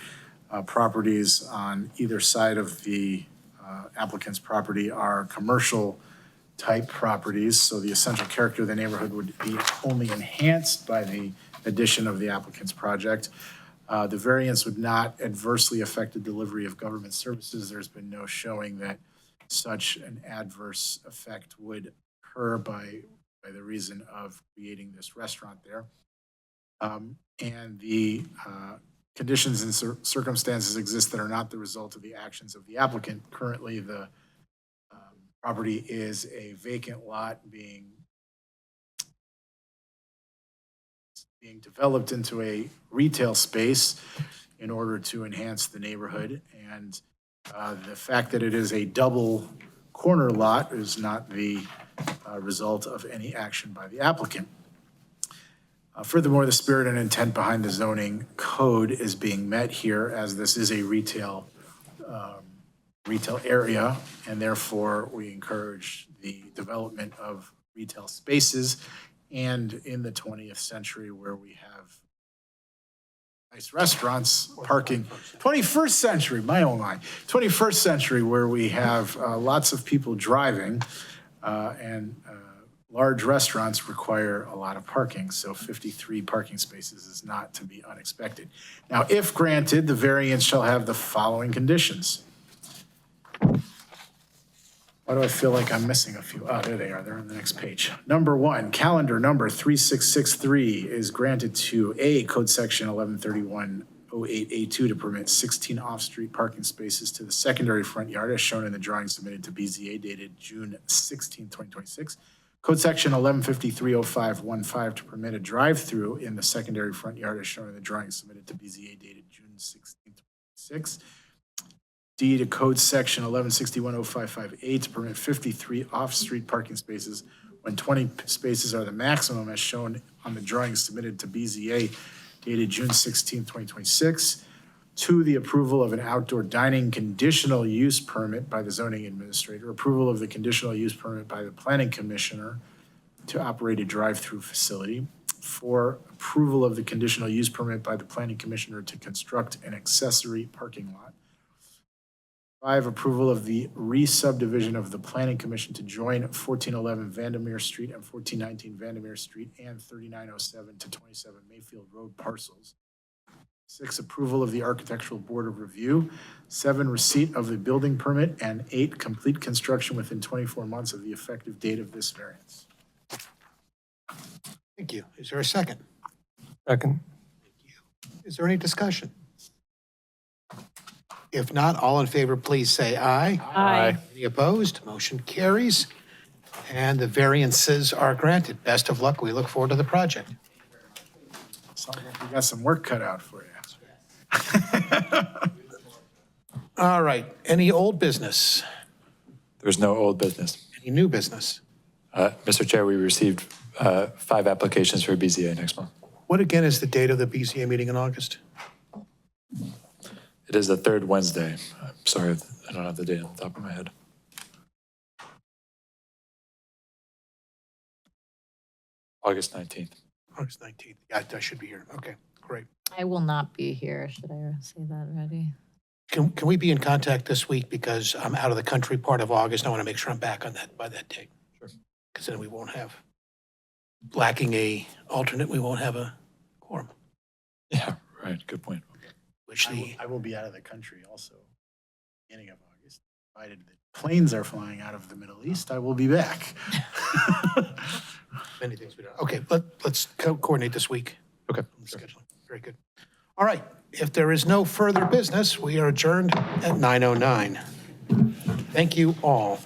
properties on either side of the applicant's property are commercial type properties, so the essential character of the neighborhood would be only enhanced by the addition of the applicant's project. The variance would not adversely affect the delivery of government services. There's been no showing that such an adverse effect would occur by the reason of creating this restaurant there. And the conditions and circumstances exist that are not the result of the actions of the applicant. Currently, the property is a vacant lot being developed into a retail space in order to enhance the neighborhood. And the fact that it is a double corner lot is not the result of any action by the applicant. Furthermore, the spirit and intent behind the zoning code is being met here, as this is a retail area, and therefore we encourage the development of retail spaces. And in the 20th century, where we have nice restaurants, parking, 21st century, my oh my, 21st century, where we have lots of people driving, and large restaurants require a lot of parking, so 53 parking spaces is not to be unexpected. Now, if granted, the variance shall have the following conditions. Why do I feel like I'm missing a few? Oh, there they are. They're on the next page. Number one, calendar number 3663 is granted to A, code section 113108A2 to permit 16 off-street parking spaces to the secondary front yard as shown in the drawing submitted to BZA dated June 16, 2026. Code section 11530515 to permit a drive-through in the secondary front yard as shown in the drawing submitted to BZA dated June 16, 2026. D to code section 11610558 to permit 53 off-street parking spaces when 20 spaces are the maximum as shown on the drawing submitted to BZA dated June 16, 2026. 2, the approval of an outdoor dining conditional use permit by the zoning administrator, approval of the conditional use permit by the planning commissioner to operate a drive-through facility. 4, approval of the conditional use permit by the planning commissioner to construct an accessory parking lot. 5, approval of the re-subdivision of the planning commission to join 1411 Vandermeer Street and 1419 Vandermeer Street and 3907 to 27 Mayfield Road parcels. 6, approval of the architectural board of review. 7, receipt of the building permit. And 8, complete construction within 24 months of the effective date of this variance. Thank you. Is there a second? Second. Is there any discussion? If not, all in favor, please say aye. Aye. Any opposed? Motion carries. And the variances are granted. Best of luck. We look forward to the project. Sounds like we got some work cut out for you. All right. Any old business? There's no old business. Any new business? Mr. Chair, we received 5 applications for BZA next month. What again is the date of the BZA meeting in August? It is the 3rd Wednesday. I'm sorry, I don't have the date on the top of my head. August 19th. August 19th. Yeah, I should be here. Okay, great. I will not be here. Should I say that already? Can we be in contact this week because I'm out of the country part of August. I want to make sure I'm back on that by that date. Sure. Because then we won't have, lacking a alternate, we won't have a quorum. Yeah, right. Good point. Which the, I will be out of the country also, beginning of August. Provided the planes are flying out of the Middle East, I will be back. many things we don't. Okay, let's coordinate this week. Okay. Sure. Scheduling. Very good. All right. If there is no further business, we are adjourned at 9:09. Thank you all.